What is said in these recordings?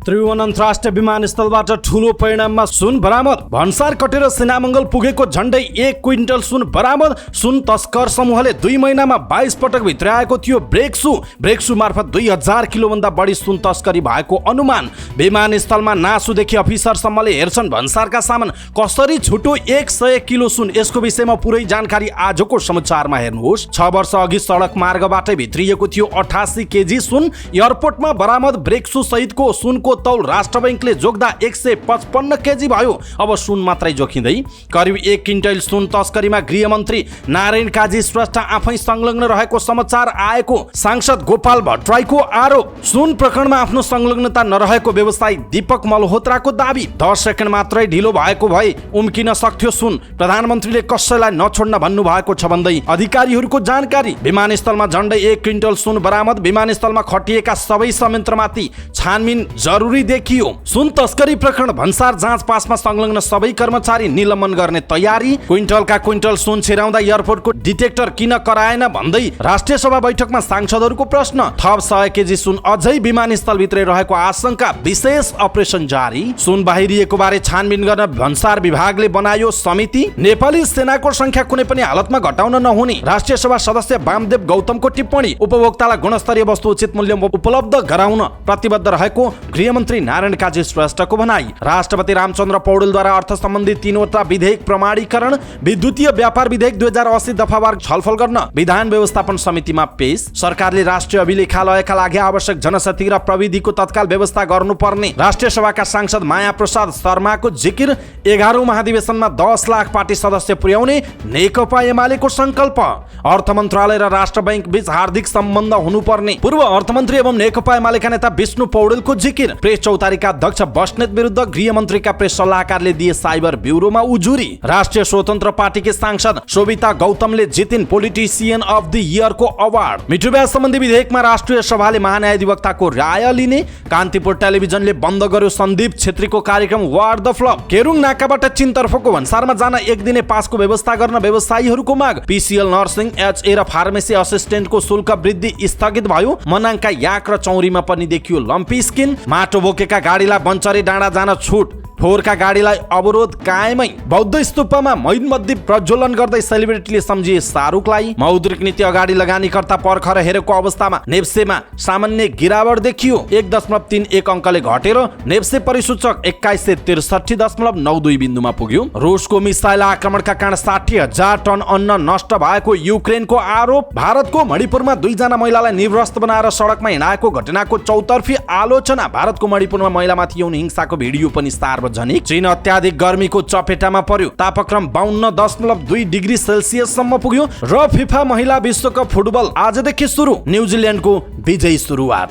त्रिभुवन अन्तर्राष्ट्रिय विमानस्थलबाट ठूलो परिणाममा सुन बरामद। भन्सार कटेर सिनामङ्गल पुगेको झण्डै 1 क्विन्टल सुन बरामद। सुन तस्कर समूहले 2 महिनामा 22 पटक भित्राएको थियो ब्रेक्सु मार्फत 2000 किलोभन्दा बढी सुन तस्करी भएको अनुमान। विमानस्थलमा नासुदेखि अफिसरसम्मले हेर्छन् भन्सारका सामान कसरी छुटो 100 किलो सुन। यसको विषयमा पुरै जानकारी आजको समाचारमा हेर्नुहोस्। 6 वर्ष अघि सडक मार्गबाटै भित्रिएको थियो 88 केजी सुन। एयरपोर्टमा बरामद ब्रेक्सु सहितको सुनको तौल राष्ट्र बैंकले जोग्दा 155 केजी भयो। अब सुन मात्रै जोखिँदै करिब 1 क्विन्टल सुन तस्करीमा गृहमन्त्री नारायण काजी श्रेष्ठ आफै संलग्न रहेको समाचार आएको। सांसद गोपाल भट्टराईको आरोप। सुन प्रकरणमा आफ्नो संलग्नता नरहेको व्यवसायी दीपक मल्होत्राको दाबी। 10 सेकेन्ड मात्रै ढिलो भएको भए उम्किन सक्थ्यो सुन। प्रधानमन्त्रीले कसैलाई नछोड्न भन्नु भएको छ भन्दै अधिकारीहरूको जानकारी। विमानस्थलमा झण्डै 1 क्विन्टल सुन बरामद। विमानस्थलमा खटिएका सबै संयन्त्रमाथि छानबिन जरुरी देखियो। सुन तस्करी प्रकरण भन्सार जाँच पासमा संलग्न सबै कर्मचारी निलम्बन गर्ने तयारी। क्विन्टलका क्विन्टल सुन छिराउँदा एयरपोर्टको डिटेक्टर किन कराएन भन्दै राष्ट्रिय सभा बैठकमा सांसदहरूको प्रश्न। थप 100 केजी सुन अझै विमानस्थलभित्रै रहेको आशंका। विशेष अपरेसन जारी। सुन बाहिरिएको बारे छानबिन गर्न भन्सार विभागले बनायो समिति। नेपाली सेनाको संख्या कुनै पनि हालतमा घटाउन नहुने राष्ट्रिय सभा सदस्य वामदेव गौतमको टिप्पणी। उपभोक्तालाई गुणस्तरीय वस्तु उचित मूल्यमा उपलब्ध गराउन प्रतिबद्ध रहेको गृहमन्त्री नारायण काजी श्रेष्ठको भनाई। राष्ट्रपति रामचन्द्र पौडेलद्वारा अर्थ सम्बन्धी 3वटा विधेयक प्रमाणीकरण। विद्युतीय व्यापार विधेयक 2080 दफावार छलफल गर्न विधान व्यवस्थापन समितिमा पेश। सरकारले राष्ट्रिय अभिलेखालयका लागि आवश्यक जनशक्ति र प्रविधिको तत्काल व्यवस्था गर्नुपर्ने राष्ट्रिय सभाका सांसद माया प्रसाद शर्माको जिकिर। 11औं महाधिवेशनमा 10 लाख पार्टी सदस्य पुर्याउने नेकपा एमालेको संकल्प। अर्थ मन्त्रालय र राष्ट्र बैंक बीच हार्दिक सम्बन्ध हुनुपर्ने पूर्व अर्थमन्त्री एवं नेकपा एमालेका नेता विष्णु पौडेलको जिकिर। प्रेस चौतारीका अध्यक्ष बस्नेत विरुद्ध गृहमन्त्रीका प्रेस सल्लाहकारले दिए साइबर ब्युरोमा उजुरी। राष्ट्रिय स्वतन्त्र पार्टीकी सांसद शोभिता गौतमले जितिन् पोलिटिसियन अफ द इयरको अवार्ड। मिठुब्याज सम्बन्धी विधेयकमा राष्ट्रिय सभाले महान्यायाधिवक्ताको राय लिने। कान्तिपुर टेलिभिजनले बन्द गर्यो सन्दीप छेत्रीको कार्यक्रम वार द फ्लप। केरुङ नाकाबाट चीनतर्फको भन्सारमा जान 1 दिने पासको व्यवस्था गर्न व्यवसायीहरूको माग। पीसीएल नर्सिङ एचए र फार्मेसी असिस्टेन्टको शुल्क वृद्धि स्थगित भयो। मनाङका याक र चौरीमा पनि देखियो लम्पी स्किन। माटो बोकेका गाडीलाई बन्चरे डाँडा जान छुट। फोहोरका गाडीलाई अवरोध कायमै। बौद्ध स्तूपमा मैनमध्ये प्रज्वलन गर्दै सेलिब्रिटीले सम्झिए शाहरुखलाई। मौद्रिक नीति अगाडि लगानीकर्ता पर्खर हेरेको अवस्थामा नेप्सेमा सामान्य गिरावट देखियो। 1.31 अङ्कले घटेर नेप्से परिसूचक 2163.92 बिन्दुमा पुग्यो। रुसको मिसाइल आक्रमणका कारण 60,000 टन अन्न नष्ट भएको युक्रेनको आरोप। भारतको मणिपुरमा 2 जना महिलालाई निर्वस्त्र बनाएर सडकमा हिँडाएको घटनाको चौतर्फी आलोचना। भारतको मणिपुरमा महिलामाथि यौन हिंसाको भिडियो पनि सार्वजनिक। चीन अत्याधिक गर्मीको चपेटामा पर्यो। तापक्रम 52.2 डिग्री सेल्सियससम्म पुग्यो। र फिफा महिला विश्वकप फुटबल आजदेखि सुरु। न्युजिल्यान्डको विजयी सुरुवात।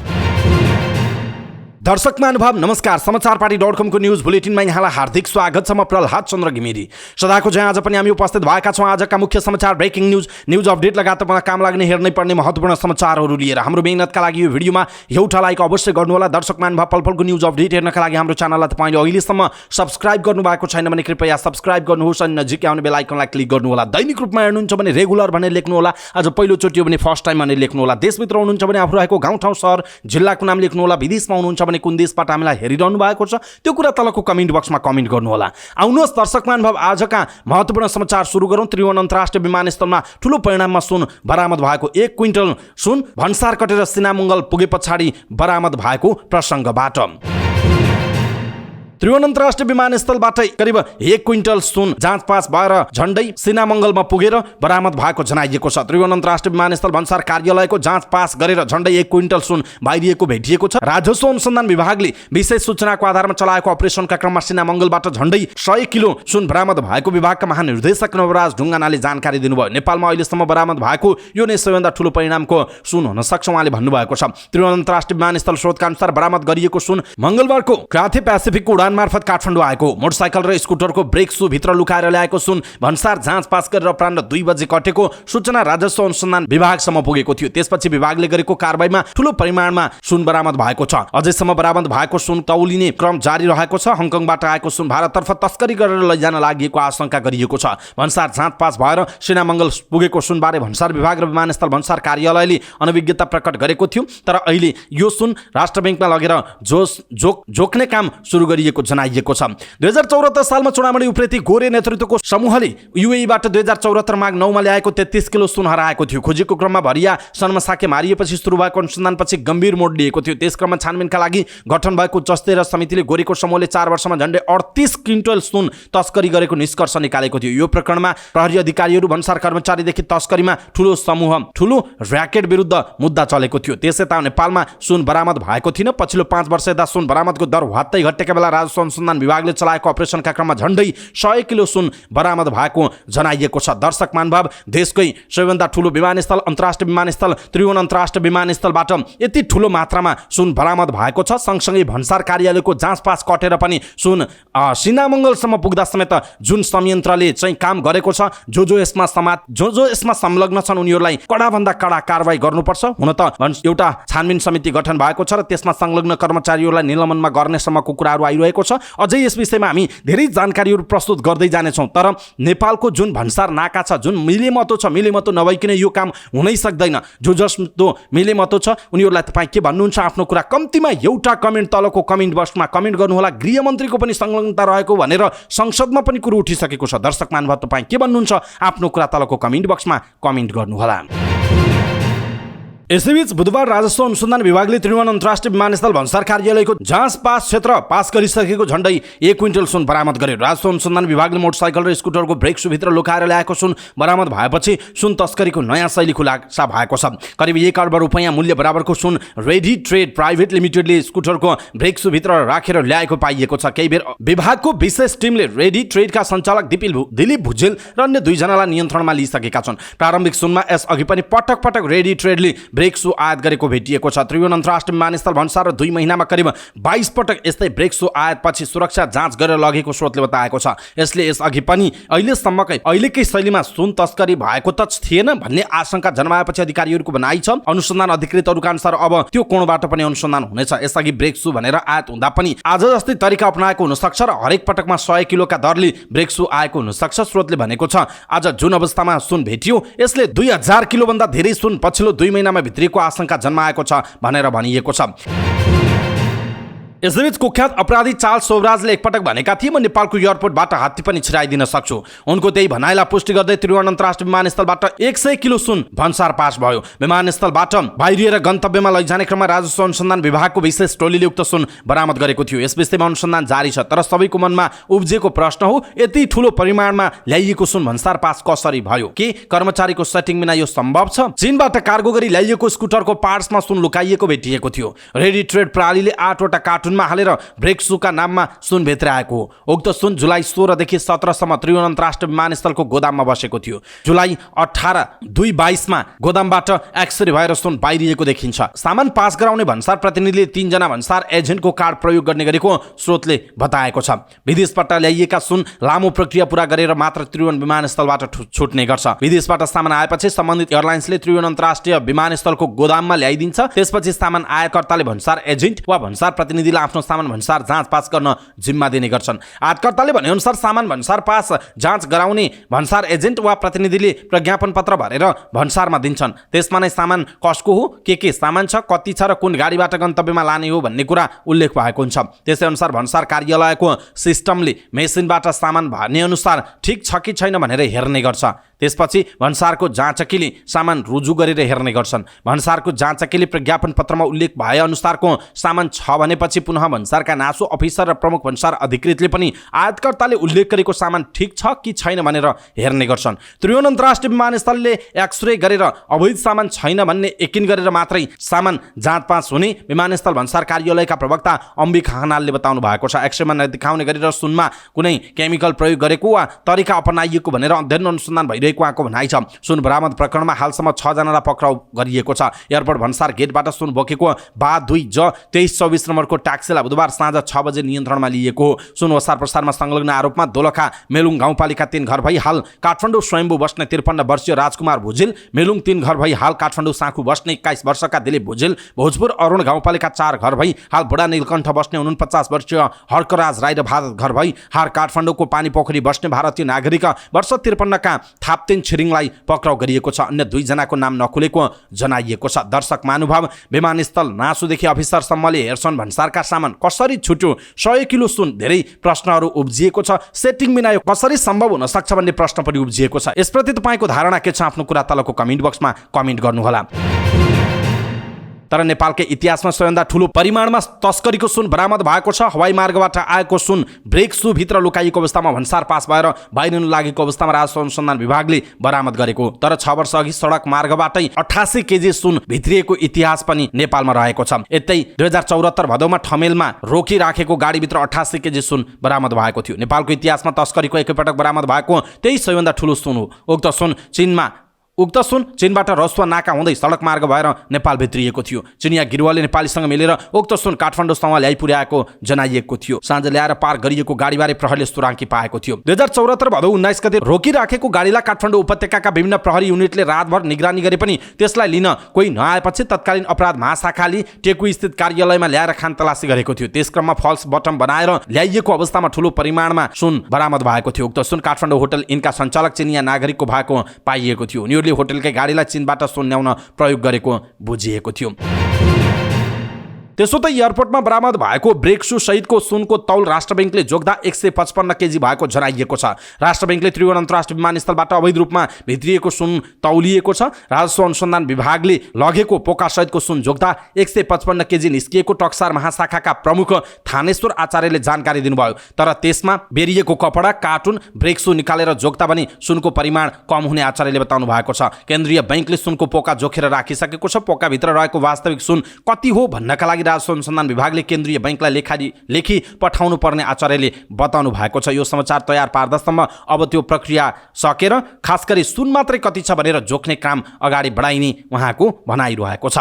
दर्शक महानुभाव नमस्कार। समाचारपाटी.com को न्यूज बुलेटिनमा यहाँलाई हार्दिक स्वागत छ। म प्रहलाद चन्द्र घिमिरे। सदाको जहाँ आज पनि हामी उपस्थित भएका छौँ आजका मुख्य समाचार, ब्रेकिङ न्यूज अपडेट लगायत तपाईँलाई काम लाग्ने हेर्नै पर्ने महत्त्वपूर्ण समाचारहरू लिएर। हाम्रो मेहनतका लागि यो भिडियोमा एउटा लाइक अवश्य गर्नुहोला। दर्शक महानुभाव पलपलको न्यूज अपडेट हेर्नका लागि हाम्रो च्यानललाई तपाईँले अहिलेसम्म सब्स्क्राइब गर्नुभएको छैन भने कृपया सब्स्क्राइब गर्नुहोस् अनि नजिकै आउने बेल आइकनलाई क्लिक गर्नुहोला। दैनिक रूपमा हेर्नुहुन्छ भने रेगुलर भनेर लेख्नुहोला। आज पहिलोचोटि हो भने फर्स्ट टाइम भनेर लेख्नुहोला। देशभित्र हुनुहुन्छ भने आफू रहेको गाउँ ठाउँ सहर जिल्लाको नाम लेख्नुहोला। विदेशमा हुनुहुन्छ भने कुन देशबाट हामीलाई हेरिरहनु भएको छ त्यो कुरा तलको कमेन्ट बक्समा कमेन्ट गर्नुहोला। आउनुहोस् दर्शक महानुभाव आजका महत्त्वपूर्ण समाचार सुरु गरौँ। त्रिभुवन अन्तर्राष्ट्रिय विमानस्थलमा ठूलो परिणाममा सुन बरामद भएको। 1 क्विन्टल सुन भन्सार कटेर सिनामङ्गल पुगे पछाडि बरामद भएको प्रसङ्गबाट। त्रिभुवन अन्तर्राष्ट्रिय विमानस्थलबाटै करिब 1 क्विन्टल सुन जाँच पास भएर झण्डै सिनामङ्गलमा पुगेर बरामद भएको जनाइएको छ। त्रिभुवन अन्तर्राष्ट्रिय विमानस्थल भन्सार कार्यालयको जाँच पास गरेर झण्डै 1 क्विन्टल सुन बाहिरिएको भेटिएको छ। राजस्व अनुसन्धान विभागले विशेष सूचनाको आधारमा चलाएको अपरेसनका क्रममा सिनामङ्गलबाट झण्डै 100 किलो सुन बरामद भएको विभागका महानिर्देशक नवराज ढुङ्गानाले जानकारी दिनुभयो। नेपालमा अहिलेसम्म बरामद भएको यो नै सबैभन्दा ठूलो परिणामको सुन हुन सक्छ उहाँले भन्नुभएको छ। त्रिभुवन अन्तर्राष्ट्रिय विमानस्थल स्रोतका अनुसार बरामद गरिएको सुन मङ्गलबारको क्याथे पेसिफिक उडान विमान मार्फत काठमाडौँ आएको मोटरसाइकल र स्कुटरको ब्रेक सू भित्र लुकाएर ल्याएको सुन भन्सार जाँच पास गरेर अपराह्न 2 बजे कटेको सूचना राजस्व अनुसन्धान विभागसम्म पुगेको थियो। त्यसपछि विभागले गरेको कारबाहीमा ठूलो परिमाणमा सुन बरामद भएको छ। अझैसम्म बरामद भएको सुन तौलिने क्रम जारी रहेको छ। हङकङबाट आएको सुन भारततर्फ तस्करी गरेर लैजान लागेको आशंका गरिएको छ। भन्सार जाँच पास भएर सेनामङ्गल पुगेको सुनबारे भन्सार विभाग र विमानस्थल भन्सार कार्यालयले अनभिज्ञता प्रकट गरेको थियो। तर अहिले यो सुन राष्ट्र बैंकमा लगेर जोख्ने काम सुरु गरिएको जनाइएको छ। 2074 सालमा चुनामणी उप्रेती गोरे नेतृत्वको समूहले युएईबाट 2074 माघ 9 मा ल्याएको 33 किलो सुन हराएको थियो। खोजीको क्रममा भरिया सन्मसाके मारिएपछि सुरु भएको अनुसन्धानपछि गम्भीर मोड लिएको थियो। त्यस क्रममा छानबिनका लागि गठन भएको चस्ते र समितिले गोरेको समूहले 4 वर्षमा झन्डै 38 क्विन्टल सुन तस्करी गरेको निष्कर्ष निकालेको थियो। यो प्रकरणमा प्रहरी अधिकारीहरू भन्सार कर्मचारीदेखि तस्करीमा ठूलो समूह ठूलो र्याकेट विरुद्ध मुद्दा चलेको थियो। त्यसैता नेपालमा सुन बरामद भएको थिएन। पछिल्लो 5 वर्ष यता सुन बरामदको दर हत्तै घटेका बेला राजस्व अनुसन्धान विभागले चलाएको अपरेसनका क्रममा झन्डै 100 किलो सुन बरामद भएको जनाइएको छ। दर्शक महानुभाव, देशकै सबैभन्दा ठूलो विमानस्थल अन्तर्राष्ट्रिय विमानस्थल त्रिभुवन अन्तर्राष्ट्रिय विमानस्थलबाट यति ठूलो मात्रामा सुन बरामद भएको छ। सँगसँगै भन्सार कार्यालयको जाँच पास कटेर पनि सुन सिनामङ्गलसम्म पुग्दा समेत जुन संयन्त्रले चाहिँ काम गरेको छ, जो यसमा संलग्न छन् उनीहरूलाई कडाभन्दा कडा कारबाही गर्नुपर्छ। हुन त एउटा छानबिन समिति गठन भएको छ र त्यसमा संलग्न कर्मचारीहरूलाई निलम्बनमा गर्नेसम्मको कुराहरू आइरहेको छ। अझै यस विषयमा हामी धेरै जानकारीहरू प्रस्तुत गर्दै जानेछौँ। तर नेपालको जुन भन्सार नाका छ, जुन मिलेमतो छ, मिलेमतो नभइकन यो काम हुनै सक्दैन। जस्तो मिलेमतो छ उनीहरूलाई तपाईँ के भन्नुहुन्छ आफ्नो कुरा कम्तीमा एउटा कमेन्ट तलको कमेन्ट बक्समा कमेन्ट गर्नुहोला। गृहमन्त्रीको पनि संलग्नता रहेको भनेर संसदमा पनि कुरो उठिसकेको छ। दर्शक महानुभाव, तपाईँ के भन्नुहुन्छ आफ्नो कुरा तलको कमेन्ट बक्समा कमेन्ट गर्नुहोला। यसैबीच बुधबार राजस्व अनुसन्धान विभागले त्रिभुवन अन्तर्राष्ट्रिय विमानस्थल भन्सार कार्यालयको जाँच पास क्षेत्र पास गरिसकेको झन्डै 1 क्विन्टल सुन बरामद गर्यो। राजस्व अनुसन्धान विभागले मोटरसाइकल र स्कुटरको ब्रेक सूभित्र लुकाएर ल्याएको सुन बरामद भएपछि सुन तस्करीको नयाँ शैली खुलासा भएको छ। करिब 1 अर्ब रुपैयाँ मूल्य बराबरको सुन रेडी ट्रेड प्राइभेट लिमिटेडले स्कुटरको ब्रेक सूभित्र राखेर ल्याएको पाइएको छ। केही बेर विभागको विशेष टिमले रेडी ट्रेडका सञ्चालक दिलीप भुजेल र अन्य 2 जनालाई नियन्त्रणमा लिइसकेका छन्। प्रारम्भिक सुनमा यसअघि पनि पटक पटक रेडी ट्रेडले ब्रेक सू आयात गरेको भेटिएको छ। त्रिभुवन अन्तर्राष्ट्रिय विमानस्थल भन्सार र 2 महिनामा करिब 22 पटक यस्तै ब्रेक सू आयातपछि सुरक्षा जाँच गरेर लगेको स्रोतले बताएको छ। यसले यसअघि पनि अहिलेकै शैलीमा सुन तस्करी भएको त थिएन भन्ने आशंका जन्माएपछि अधिकारीहरूको भनाइ छ। अनुसन्धान अधिकृतहरूका अनुसार अब त्यो कोणबाट पनि अनुसन्धान हुनेछ। यसअघि ब्रेक सू भनेर आयात हुँदा पनि आज जस्तै तरिका अपनाएको हुनसक्छ र हरेक पटकमा 100 किलोका दरले ब्रेक सू आएको हुनसक्छ। स्रोतले भनेको छ आज जुन अवस्थामा सुन भेटियो यसले 2000 किलोभन्दा धेरै सुन पछिल्लो 2 महिनामा भित्रिएको आशंका जन्माएको छ भनेर भनिएको छ। यसैबीच कुख्यात अपराधी चार्ल्स सोबराजले एकपटक भनेका थिए म नेपालको एयरपोर्टबाट हात्ती पनि छिराइदिन सक्छु। उनको त्यही भनाइलाई पुष्टि गर्दै त्रिभुवन अन्तर्राष्ट्रिय विमानस्थलबाट 100 किलो सुन भन्सार पास भयो। विमानस्थलबाट बाहिरिएर गन्तव्यमा लैजाने क्रममा राजस्व अनुसन्धान विभागको विशेष टोलीले उक्त सुन बरामद गरेको थियो। यस विषयमा अनुसन्धान जारी छ। तर सबैको मनमा उब्जेको प्रश्न हो यति ठूलो परिमाणमा ल्याइएको सुन भन्सार पास कसरी भयो? के कर्मचारीको सेटिङ बिना यो सम्भव छ? चीनबाट कार्गो गरी ल्याइएको स्कुटरको पार्ट्समा सुन लुकाइएको भेटिएको थियो। रेडी ट्रेड प्रणालीले 8 वटा कार्टुनमा हालेर ब्रेक सूका नाममा सुन भित्राएको हो। उक्त सुन जुलाई 16 देखि 17 सम्म त्रिभुवन अन्तर्राष्ट्रिय विमानस्थलको गोदाममा बसेको थियो। जुलाई 18 2022 मा गोदामबाट एक्सरे भएर सुन बाहिरिएको देखिन्छ। सामान पास गराउने भन्सार प्रतिनिधिले 3 जना भन्सार एजेन्टको कार्ड प्रयोग गर्ने गरेको स्रोतले बताएको छ। विदेशबाट ल्याइएका सुन लामो प्रक्रिया पूरा गरेर मात्र त्रिभुवन विमानस्थलबाट छुट्ने गर्छ। विदेशबाट सामान आएपछि सम्बन्धित एयरलाइन्सले त्रिभुवन अन्तर्राष्ट्रिय विमानस्थलको गोदाममा ल्याइदिन्छ। त्यसपछि सामान आयातकर्ताले भन्सार एजेन्ट वा भन्सार प्रतिनिधिलाई आफ्नो सामान भन्सार जाँच पास गर्न जिम्मा दिने गर्छन्। आयातकर्ताले भने अनुसार सामान भन्सार पास जाँच गराउने भन्सार एजेन्ट वा प्रतिनिधिले प्रज्ञापन पत्र भरेर भन्सारमा दिन्छन्। त्यसमा नै सामान कसको हो, के सामान छ, कति छ र कुन गाडीबाट गन्तव्यमा लाने हो भन्ने कुरा उल्लेख भएको हुन्छ। त्यसै अनुसार भन्सार कार्यालयको सिस्टमले मेसिनबाट सामान भर्ने अनुसार ठिक छ कि छैन भनेर हेर्ने गर्छ। त्यसपछि भन्सारको जाँचकीले सामान रुजु गरेर हेर्ने गर्छन्। भन्सारको जाँचकीले प्रज्ञापन पत्रमा उल्लेख भए अनुसारको सामान छ भनेपछि पुनः भन्सारका नासो अफिसर र प्रमुख भन्सार अधिकृतले पनि आयातकर्ताले उल्लेख गरेको सामान ठिक छ कि छैन भनेर हेर्ने गर्छन्। त्रिभुवन अन्तर्राष्ट्रिय विमानस्थलले एक्सरे गरेर अवैध सामान छैन भन्ने यकिन गरेर मात्रै सामान जाँच पास हुने विमानस्थल भन्सार कार्यालयका प्रवक्ता अम्बिक खनालले बताउनु भएको छ। एक्सरेमा नदेखाउने गरेर सुनमा कुनै केमिकल प्रयोग गरेको वा तरिका अपनाइएको भनेर अध्ययन अनुसन्धान भइरहेको उहाँको भनाइ छ। सुन बरामद प्रकरणमा हालसम्म 6 जनालाई पक्राउ गरिएको छ। एयरपोर्ट भन्सार गेटबाट सुन बोकेको बा 2 ज 2324 नम्बरको ट्याक्सी ट्याक्सीलाई बुधबार साँझ 6 बजे नियन्त्रणमा लिएको हो। सुन ओसार प्रसारमा संलग्न आरोपमा दोलखा मेलुङ गाउँपालिका 3 घर भई हाल काठमाडौँ स्वयम्भू बस्ने 53 वर्षीय राजकुमार भुजेल, मेलुङ 3 घर भई हाल काठमाडौँ साँखु बस्ने 21 वर्षका दिलीप भुजेल, भोजपुर अरुण गाउँपालिका 4 घर भई हाल बुढा नीलकण्ठ बस्ने 49 वर्षीय हर्कराज राई र भारत घर भई हाल काठमाडौँको पानी पोखरी बस्ने भारतीय नागरिक वर्ष 53 का थाप्तेन छिरिङलाई पक्राउ गरिएको छ। अन्य 2 जनाको नाम नखुलेको जनाइएको छ। दर्शक महानुभाव, विमानस्थल नासुदेखि अफिसरसम्मले हेर्छन् भन्सारका सामान कसरी छुट्यो? 100 किलो सुन, धेरै प्रश्नहरू उब्जिएको छ। सेटिङ बिना यो कसरी सम्भव हुन सक्छ भन्ने प्रश्न पनि उब्जिएको छ। यसप्रति तपाईँको धारणा के छ? आफ्नो कुरा तलको कमेन्ट बक्समा कमेन्ट गर्नुहोला। तर नेपालकै इतिहासमा सबैभन्दा ठूलो परिमाणमा तस्करीको सुन बरामद भएको छ। हवाई मार्गबाट आएको सुन ब्रेक सु भित्र लुकाइएको अवस्थामा भन्सार पास भएर बाहिरिन लागेको अवस्थामा राजस्व अनुसन्धान विभागले बरामद गरेको। तर 6 वर्ष अघि सडक मार्गबाटै 88 केजी सुन भित्रिएको इतिहास पनि नेपालमा रहेको छ। यतै 2074 भदौमा ठमेलमा रोकिराखेको गाडीभित्र 88 केजी सुन बरामद भएको थियो। नेपालको इतिहासमा तस्करीको एकैपटक बरामद भएको त्यही सबैभन्दा ठूलो सुन हो। उक्त सुन चीनबाट रसुवा नाका हुँदै सडक मार्ग भएर नेपाल भित्रिएको थियो। चिनिया गिरुवाले नेपालीसँग मिलेर उक्त सुन काठमाडौँसम्म ल्याइ पुर्याएको जनाइएको थियो। साँझ ल्याएर पार गरिएको गाडीबारे प्रहरीले सुराङ्की पाएको थियो। 2074 भदौ 19 गते रोकिराखेको गाडीलाई काठमाडौँ उपत्यकाका विभिन्न प्रहरी युनिटले रातभर निगरानी गरे पनि त्यसलाई लिन कोही नआएपछि तत्कालीन अपराध महाशाखाले टेकु स्थित कार्यालयमा ल्याएर खानतलासी गरेको थियो। त्यसक्रममा फल्स बटम बनाएर ल्याइएको अवस्थामा ठूलो परिमाणमा सुन बरामद भएको थियो। उक्त सुन काठमाडौँ होटल इनका सञ्चालक चिनिया नागरिकको भएको पाइएको थियो। उनीहरूले होटलकै गाडीलाई चीनबाट सुन ल्याउन प्रयोग गरेको बुझिएको थियो। त्यसो त एयरपोर्टमा बरामद भएको ब्रेक सु सहितको सुनको तौल राष्ट्र बैंकले जोग्दा 155 केजी भएको जनाइएको छ। राष्ट्र बैंकले त्रिभुवन अन्तर्राष्ट्रिय विमानस्थलबाट अवैध रूपमा भित्रिएको सुन तौलिएको छ। राजस्व अनुसन्धान विभागले लगेको पोका सहितको सुन जोग्दा 155 केजी निस्किएको टक्सार महाशाखाका प्रमुख थानेश्वर आचार्यले जानकारी दिनुभयो। तर त्यसमा बेरिएको कपडा, कार्टुन, ब्रेक सु निकालेर जोग्दा पनि सुनको परिमाण कम हुने आचार्यले बताउनु भएको छ। केन्द्रीय बैंकले सुनको पोका जोखेर राखिसकेको छ। पोकाभित्र रहेको वास्तविक सुन कति हो भन्नका लागि राजस्व अनुसन्धान विभागले केन्द्रीय बैंकलाई लेखी पठाउनु पर्ने आचार्यले बताउनु भएको छ। यो समाचार तयार पार्दासम्म अब त्यो प्रक्रिया सकेर खास गरी सुन मात्रै कति छ भनेर जोख्ने काम अगाडि बढाइने उहाँको भनाइरहेको छ।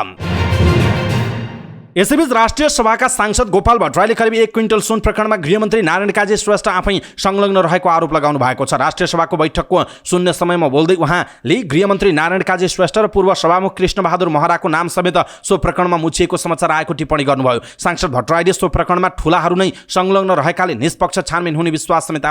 यसैबीच राष्ट्रिय सभाका सांसद गोपाल भट्टराईले करिब 1 क्विन्टल सुन प्रकरणमा गृहमन्त्री नारायण काजी श्रेष्ठ आफै संलग्न रहेको आरोप लगाउनु भएको छ। राष्ट्रिय सभाको बैठकको शून्य समयमा बोल्दै उहाँले गृहमन्त्री नारायण काजी श्रेष्ठ र पूर्व सभामुख कृष्णबहादुर महराको नाम समेत सो प्रकरणमा मुछिएको समाचार आएको टिप्पणी गर्नुभयो। सांसद भट्टराईले सो प्रकरणमा ठूलाहरू नै संलग्न रहेकाले निष्पक्ष छानबिन हुने विश्वास समेत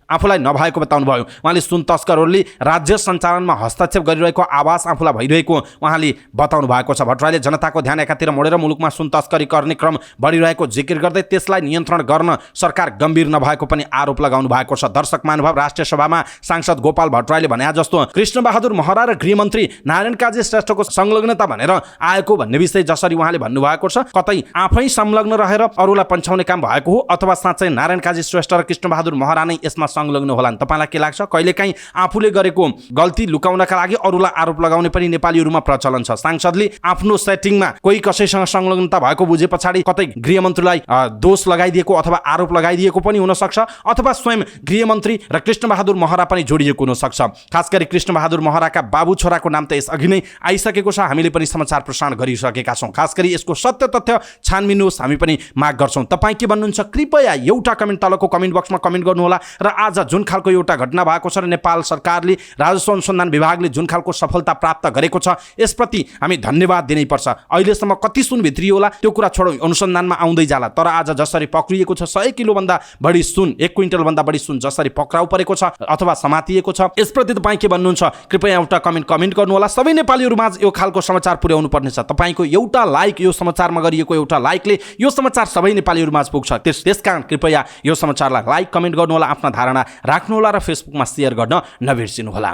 आफूलाई नभएको बताउनुभयो। उहाँले सुन तस्करहरूले राज्य सञ्चालनमा हस्तक्षेप गरिरहेको आवाज आफूलाई भइरहेको उहाँले बताउनु भएको छ। भट्टराईले जनताको ध्यान एकातिर मोडेर मुलुकमा सुन तस्करी गर्ने क्रम बढिरहेको जिकिर गर्दै त्यसलाई नियन्त्रण गर्न सरकार गम्भीर नभएको पनि आरोप लगाउनु भएको छ। दर्शक महानुभाव, राष्ट्रिय सभामा सांसद गोपाल भट्टराईले भने जस्तो कृष्णबहादुर महरा र गृहमन्त्री नारायण काजी श्रेष्ठको संलग्नता भनेर आएको भन्ने विषय जसरी उहाँले भन्नुभएको छ, कतै आफै संलग्न रहेर अरूलाई पन्छाउने काम भएको हो अथवा साँच्चै नारायण काजी श्रेष्ठ र कृष्णबहादुर महरा नै यसमा संलग्न होलान्? तपाईलाई के लाग्छ? कहिलेकाहीँ आफूले गरेको गल्ती लुकाउनका लागि अरूलाई आरोप लगाउने पनि नेपालीहरूमा प्रचलन छ। सांसदले आफ्नो सेटिङमा कोही कसैसँग संलग्नता भएको बुझे पछाडि कतै गृहमन्त्रीलाई दोष लगाइदिएको अथवा आरोप लगाइदिएको पनि हुन सक्छ अथवा स्वयं गृहमन्त्री र कृष्णबहादुर महरा पनि जोडिएको हुन सक्छ। खास गरी कृष्णबहादुर महराका बाबु छोराको नाम त यसअघि नै आइसकेको छ। हामीले पनि समाचार प्रसारण गरिसकेका छौँ। खास गरी यसको सत्य तथ्य छानबिनुहोस्, हामी पनि माग गर्छौँ। तपाईँ के भन्नुहुन्छ? कृपया एउटा कमेन्ट तलको कमेन्ट बक्समा कमेन्ट गर्नुहोला। र आज जुन खालको एउटा घटना भएको छ र नेपाल सरकारले राजस्व अनुसन्धान विभागले जुन खालको सफलता प्राप्त गरेको छ यसप्रति हामी धन्यवाद दिनै पर्छ। अहिलेसम्म कति सुन भित्रियो होला त्यो कुरा छोडौँ, अनुसन्धानमा आउँदै जाला। तर आज जसरी पक्रिएको छ 100 किलोभन्दा बढी सुन, 1 क्विन्टलभन्दा बढी सुन जसरी पक्राउ परेको छ अथवा समातिएको छ यसप्रति तपाईँ के भन्नुहुन्छ? कृपया एउटा कमेन्ट गर्नुहोला। सबै नेपालीहरूमा यो खालको समाचार पुर्याउनु पर्नेछ। तपाईँको एउटा लाइक, यो समाचारमा गरिएको एउटा लाइकले यो समाचार सबै नेपालीहरूमा पुग्छ। त्यसकारण कृपया यो समाचारलाई लाइक कमेन्ट गर्नुहोला, आफ्ना धारणा राख्नुहोला र फेसबुकमा सेयर गर्न नबिर्सिनुहोला।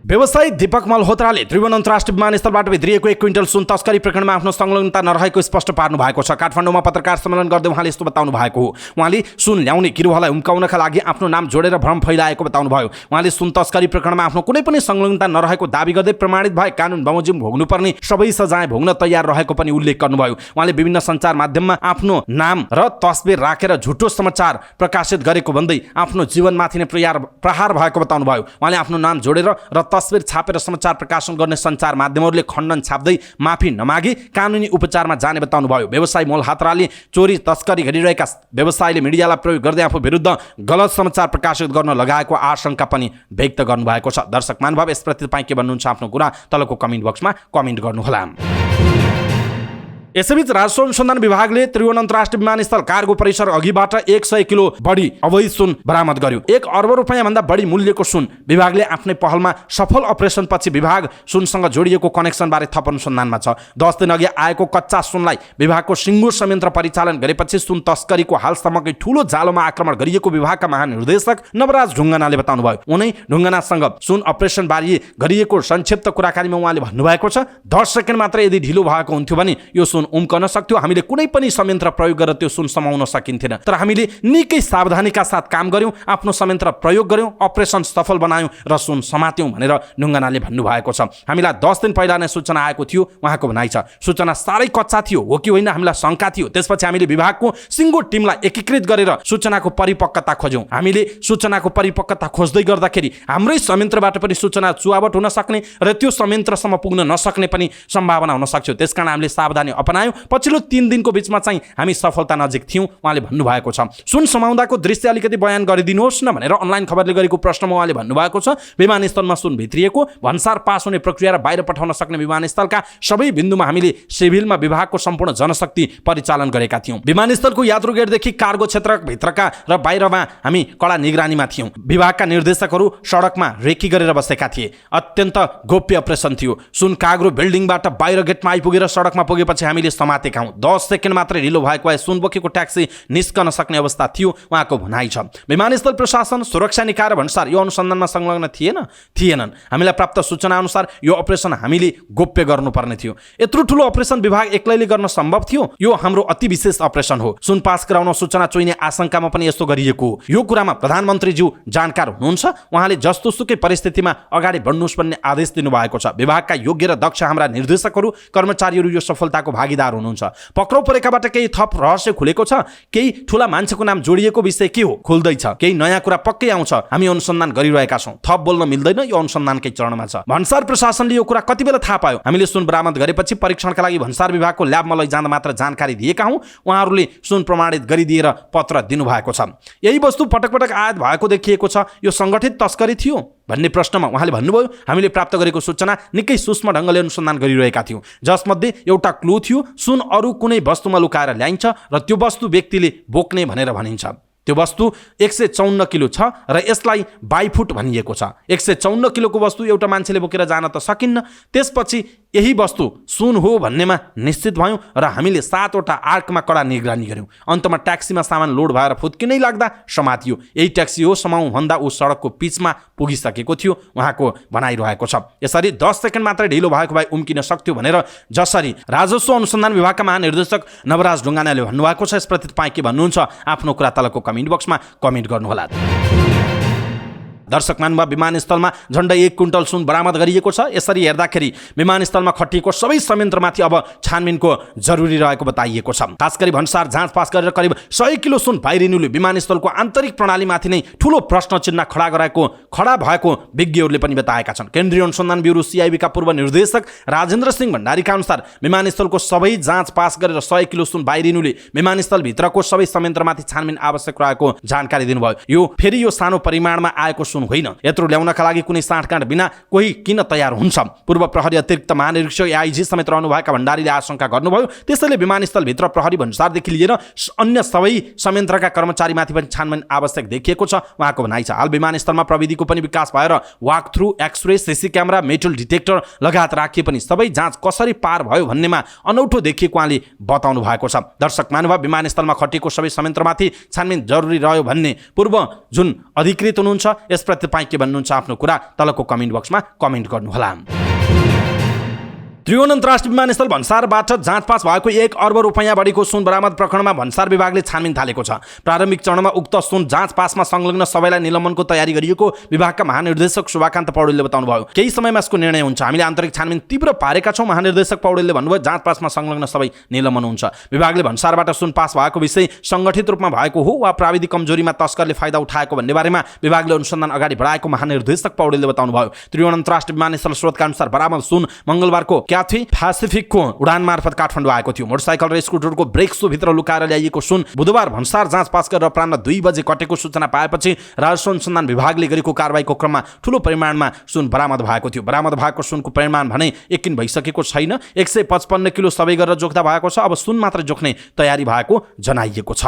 व्यवसायी दीपक मल्होत्राले त्रिभुवन अन्तर्राष्ट्रिय विमानस्थलबाट भित्रिएको 1 क्विन्टल सुन तस्करी प्रकरणमा आफ्नो संलग्नता नरहेको स्पष्ट पार्नु भएको छ। काठमाडौँमा पत्रकार सम्मेलन गर्दै उहाँले यस्तो बताउनु भएको हो। उहाँले सुन ल्याउने गिरोहलाई उम्काउनका लागि आफ्नो नाम जोडेर भ्रम फैलाएको बताउनु भयो। उहाँले सुन तस्करी प्रकरणमा आफ्नो कुनै पनि संलग्नता नरहेको दाबी गर्दै प्रमाणित भए कानुन बमोजिम भोग्नुपर्ने सबै सजाय भोग्न तयार रहेको पनि उल्लेख गर्नुभयो। उहाँले विभिन्न सञ्चार माध्यममा आफ्नो नाम र तस्बिर राखेर झुटो समाचार प्रकाशित गरेको भन्दै आफ्नो जीवनमाथि नै प्रहार भएको बताउनु भयो। उहाँले आफ्नो नाम जोडेर र तस्बिर छापेर समाचार प्रकाशन गर्ने सञ्चार माध्यमहरूले खण्डन छाप्दै माफी नमागी कानुनी उपचारमा जाने बताउनुभयो। व्यवसायी मोल हात्राले चोरी तस्करी गरिरहेका व्यवसायीले मिडियालाई प्रयोग गर्दै आफू विरुद्ध गलत समाचार प्रकाशित गर्न लगाएको आशंका पनि व्यक्त गर्नुभएको छ। दर्शक महानुभाव, यसप्रति तपाईँ के भन्नुहुन्छ आफ्नो कुरा तलको कमेन्ट बक्समा कमेन्ट गर्नुहोला। यसैबीच राजस्व अनुसन्धान विभागले त्रिभुवन अन्तर्राष्ट्रिय विमानस्थल कार्गो परिसर अघिबाट 100 किलो बढी अवैध सुन बरामद गर्यो। 1 अर्ब रुपैयाँ भन्दा बढी मूल्यको सुन। विभागले आफ्नै पहलमा सफल अपरेसन पछि विभाग सुनसँग जोडिएको कनेक्सनबारे थप अनुसन्धानमा छ। 10 दिन अघि आएको कच्चा सुनलाई विभागको सिङ्गो संयन्त्र परिचालन गरेपछि सुन तस्करीको हालसम्मकै ठूलो जालोमा आक्रमण गरिएको विभागका महानिर्देशक नवराज ढुङ्गानाले बताउनुभयो। उनै ढुङ्गानासँग सुन अपरेसन बारे गरिएको संक्षिप्त कुराकानीमा उहाँले भन्नुभएको छ, 10 सेकेन्ड मात्र यदि ढिलो भएको हुन्थ्यो भने यो सुन उम्कन सक्थ्यो। हामीले कुनै पनि संयन्त्र प्रयोग गरेर त्यो सुन समाउन सकिन्थेन, तर हामीले निकै सावधानीका साथ काम गर्यौं, आफ्नो संयन्त्र प्रयोग गर्यौं, अपरेसन सफल बनायौं र सुन समात्यौं भनेर ढुङ्गानाले भन्नुभएको छ। हामीलाई 10 दिन पहिला नै सूचना आएको थियो, उहाँको भनाइ छ। सूचना साह्रै कच्चा थियो हो कि होइन हामीलाई शंका थियो। त्यसपछि हामीले विभागको सिङ्गो टिमलाई एकीकृत गरेर सूचनाको परिपक्वता खोज्यौं। हामीले सूचनाको परिपक्वता खोज्दै गर्दाखेरि हाम्रै संयन्त्रबाट पनि सूचना चुहावट हुन सक्ने र त्यो संयन्त्रसम्म पुग्न नसक्ने पनि सम्भावना हुन सक्थ्यो। त्यसकारण हामीले सावधानी अपनायौं। पछिल्लो 3 दिनको बीचमा चाहिँ हामी सफलता नजिक थियौं, उहाँले भन्नुभएको छ। सुन समाउँदाको दृश्य अलिकति बयान गरिदिनुहोस् न भनेर अनलाइन खबरले गरेको प्रश्नमा उहाँले भन्नुभएको छ, विमानस्थलमा सुन भित्रिएको भन्सार पास हुने प्रक्रिया र बाहिर पठाउन सक्ने विमानस्थलका सबै बिन्दुमा हामीले सिभिलमा विभागको सम्पूर्ण जनशक्ति परिचालन गरेका थियौं। विमानस्थलको यात्रु गेटदेखि कार्गो क्षेत्रभित्रका र बाहिरमा हामी कडा निगरानीमा थियौं। विभागका निर्देशकहरू सडकमा रेकी गरेर बसेका थिए। अत्यन्त गोप्य अपरेसन थियो। सुन कार्गो बिल्डिङबाट बाहिर गेटमा आइपुगेर सडकमा पुगेपछि हामीले समातेका हौं। 10 सेकेन्ड मात्रै ढिलो भएको भए सुन बोकेको ट्याक्सी निस्कन सक्ने अवस्था थियो, उहाँको भनाइ छ। विमानस्थल प्रशासन, सुरक्षा निकाय र भन्सार यो अनुसन्धानमा संलग्न थिएनन्। हामीलाई प्राप्त सूचना अनुसार यो अपरेसन हामीले गोप्य गर्नुपर्ने थियो। यत्रो ठूलो अपरेसन विभाग एक्लैले गर्न सम्भव थियो? यो हाम्रो अति विशेष अपरेसन हो। सुन पास गराउन सूचना चोइने आशंकामा पनि यस्तो गरिएको हो। यो कुरामा प्रधानमन्त्रीज्यू जानकार हुनुहुन्छ। उहाँले जस्तोसुकै परिस्थितिमा अगाडि बढ्नुहोस् भन्ने आदेश दिनुभएको छ। विभागका योग्य र दक्ष हाम्रा निर्देशकहरू, कर्मचारीहरू यो सफलताको भागीदार हुनुहुन्छ। पक्राउ परेकाबाट केही थप रहस्य खुलेको छ, केही ठूला मान्छेको नाम जोडिएको विषय के हो खुल्दैछ, केही नयाँ कुरा पक्कै आउँछ। हामी अनुसन्धान गरिरहेका छौं। थप बोल्न मिल्दैन, यो अनुसन्धानकै चरणमा छ। भन्सार प्रशासनले यो कुरा कति बेला थाहा पायो? हामीले सुन बरामद गरेपछि परीक्षणका लागि भन्सार विभागको ल्याबमा लैजाँदा मात्र जानकारी दिएका हौं। उहाँहरूले सुन प्रमाणित गरिदिएर पत्र दिनुभएको छ। यही वस्तु पटक पटक आयात भएको देखिएको छ। यो संगठित तस्करी थियो भन्ने प्रश्नमा उहाँले भन्नुभयो, हामीले प्राप्त गरेको सूचना निकै सूक्ष्म ढङ्गले अनुसन्धान गरिरहेका थियौं, जसमध्ये एउटा क्लू थियो। सुन अरू कुनै वस्तुमा लुकाएर ल्याइन्छ र त्यो वस्तु व्यक्तिले बोक्ने भनेर भनिन्छ। त्यो वस्तु 154 किलो छ र यसलाई 22 फुट भनिएको छ। 154 किलोको वस्तु एउटा मान्छेले बोकेर जान त सकिन्न। त्यसपछि यही वस्तु सुन हो भन्नेमा निश्चित भयौं र हामीले 7 वटा आर्कमा कडा निगरानी गर्यौं। अन्तमा ट्याक्सीमा सामान लोड भएर फुत्किनै लाग्दा समातियो। यही ट्याक्सी हो समाउँ भन्दा ऊ सडकको पिचमा पुगिसकेको थियो, उहाँको भनाइरहेको छ। यसरी 10 सेकेन्ड मात्रै ढिलो भएको भए उम्किन सक्थ्यो भनेर जसरी राजस्व अनुसन्धान विभागका महानिर्देशक नवराज ढुङ्गानाले भन्नुभएको छ, यसप्रति तपाईँ के भन्नुहुन्छ? आफ्नो कुरा तलको कमेन्ट बक्समा कमेन्ट गर्नुहोला। दर्शक महानुभाव, विमानस्थलमा झन्डै 1 क्विन्टल सुन बरामद गरिएको छ। यसरी हेर्दाखेरि विमानस्थलमा खटिएको सबै संयन्त्रमाथि अब छानबिनको जरुरी रहेको बताइएको छ। खास गरी भन्सार जाँच पास गरेर करिब 100 किलो सुन बाहिरिनुले विमानस्थलको आन्तरिक प्रणालीमाथि नै ठूलो प्रश्न चिन्ह खडा भएको विज्ञहरूले पनि बताएका छन्। केन्द्रीय अनुसन्धान ब्युरो CIB का पूर्व निर्देशक राजेन्द्र सिंह भण्डारीका अनुसार विमानस्थलको सबै जाँच पास गरेर 100 किलो सुन बाहिरिनुले विमानस्थल भित्रको सबै संयन्त्रमाथि छानबिन आवश्यक रहेको जानकारी दिनुभयो। यो फेरि यो सानो परिमाणमा आएको सुन होइन। यत्रो ल्याउनका लागि कुनै साँठगाँठ बिना कोही किन तयार हुन्छ? पूर्व प्रहरी अतिरिक्त महानिरीक्षक AIG समेत रहनुभएका भण्डारीले आशंका गर्नुभयो। त्यसैले विमानस्थलभित्र प्रहरी भन्सारदेखि लिएर अन्य सबै संयन्त्रका कर्मचारीमाथि पनि छानबिन आवश्यक देखिएको छ, उहाँको भनाइ छ। हाल विमानस्थलमा प्रविधिको पनि विकास भएर walk through, x-ray, CC camera, metal detector लगायत राखिए पनि सबै जाँच कसरी पार भयो भन्नेमा अनौठो देखिएको उहाँले बताउनु भएको छ। दर्शक महानुभाव, विमानस्थलमा खटिएको सबै संयन्त्रमाथि छानबिन जरुरी रह्यो भन्ने पूर्व जुन अधिकृत हुनुहुन्छ, यसप्रति तपाईँ के भन्नुहुन्छ? आफ्नो कुरा तलको कमेन्ट बक्समा कमेन्ट गर्नुहोला। त्रिभुवन अन्तर्राष्ट्रिय विमानस्थल भन्सारबाट जाँच पास भएको 1 अर्ब रुपैयाँ बढीको सुन बरामद प्रकरणमा भन्सार विभागले छानबिन थालेको छ। प्रारम्भिक चरणमा उक्त सुन जाँच पासमा संलग्न सबैलाई निलम्बनको तयारी गरिएको विभागका महानिर्देशक शुभाकान्त पौडेलले बताउनुभयो। केही समयमा यसको निर्णय हुन्छ, हामीले आन्तरिक छानबिन तीव्र पारेका छौँ। महानिर्देशक पौडेलले भन्नुभयो, जाँच पासमा संलग्न सबै निलम्बन हुन्छ। विभागले भन्सारबाट सुन पास भएको विषय सङ्गठित रूपमा भएको हो वा प्राविधिक कमजोरीमा तस्करले फाइदा उठाएको भन्ने बारेमा विभागले अनुसन्धान अगाडि बढाएको महानिर्देशक पौडेलले बताउनुभयो। त्रिभुवन अन्तर्राष्ट्रिय विमानस्थल स्रोतका अनुसार बरामद सुन मङ्गलबारको क्याथी प्यासिफिकको उडान मार्फत काठमाडौँ आएको थियो। मोटरसाइकल र स्कुटरको ब्रेक सो भित्र लुकाएर ल्याइएको सुन बुधबार भन्सार जाँच पास गरेर अपराह्न 2 बजे कटेको सूचना पाएपछि राजस्व अनुसन्धान विभागले गरेको कारबाहीको क्रममा ठूलो परिमाणमा सुन बरामद भएको थियो। बरामद भएको सुनको परिमाण भने यकिन भइसकेको छैन। 155 किलो सबै गरेर जोख्दा भएको छ। अब सुन मात्र जोख्ने तयारी भएको जनाइएको छ।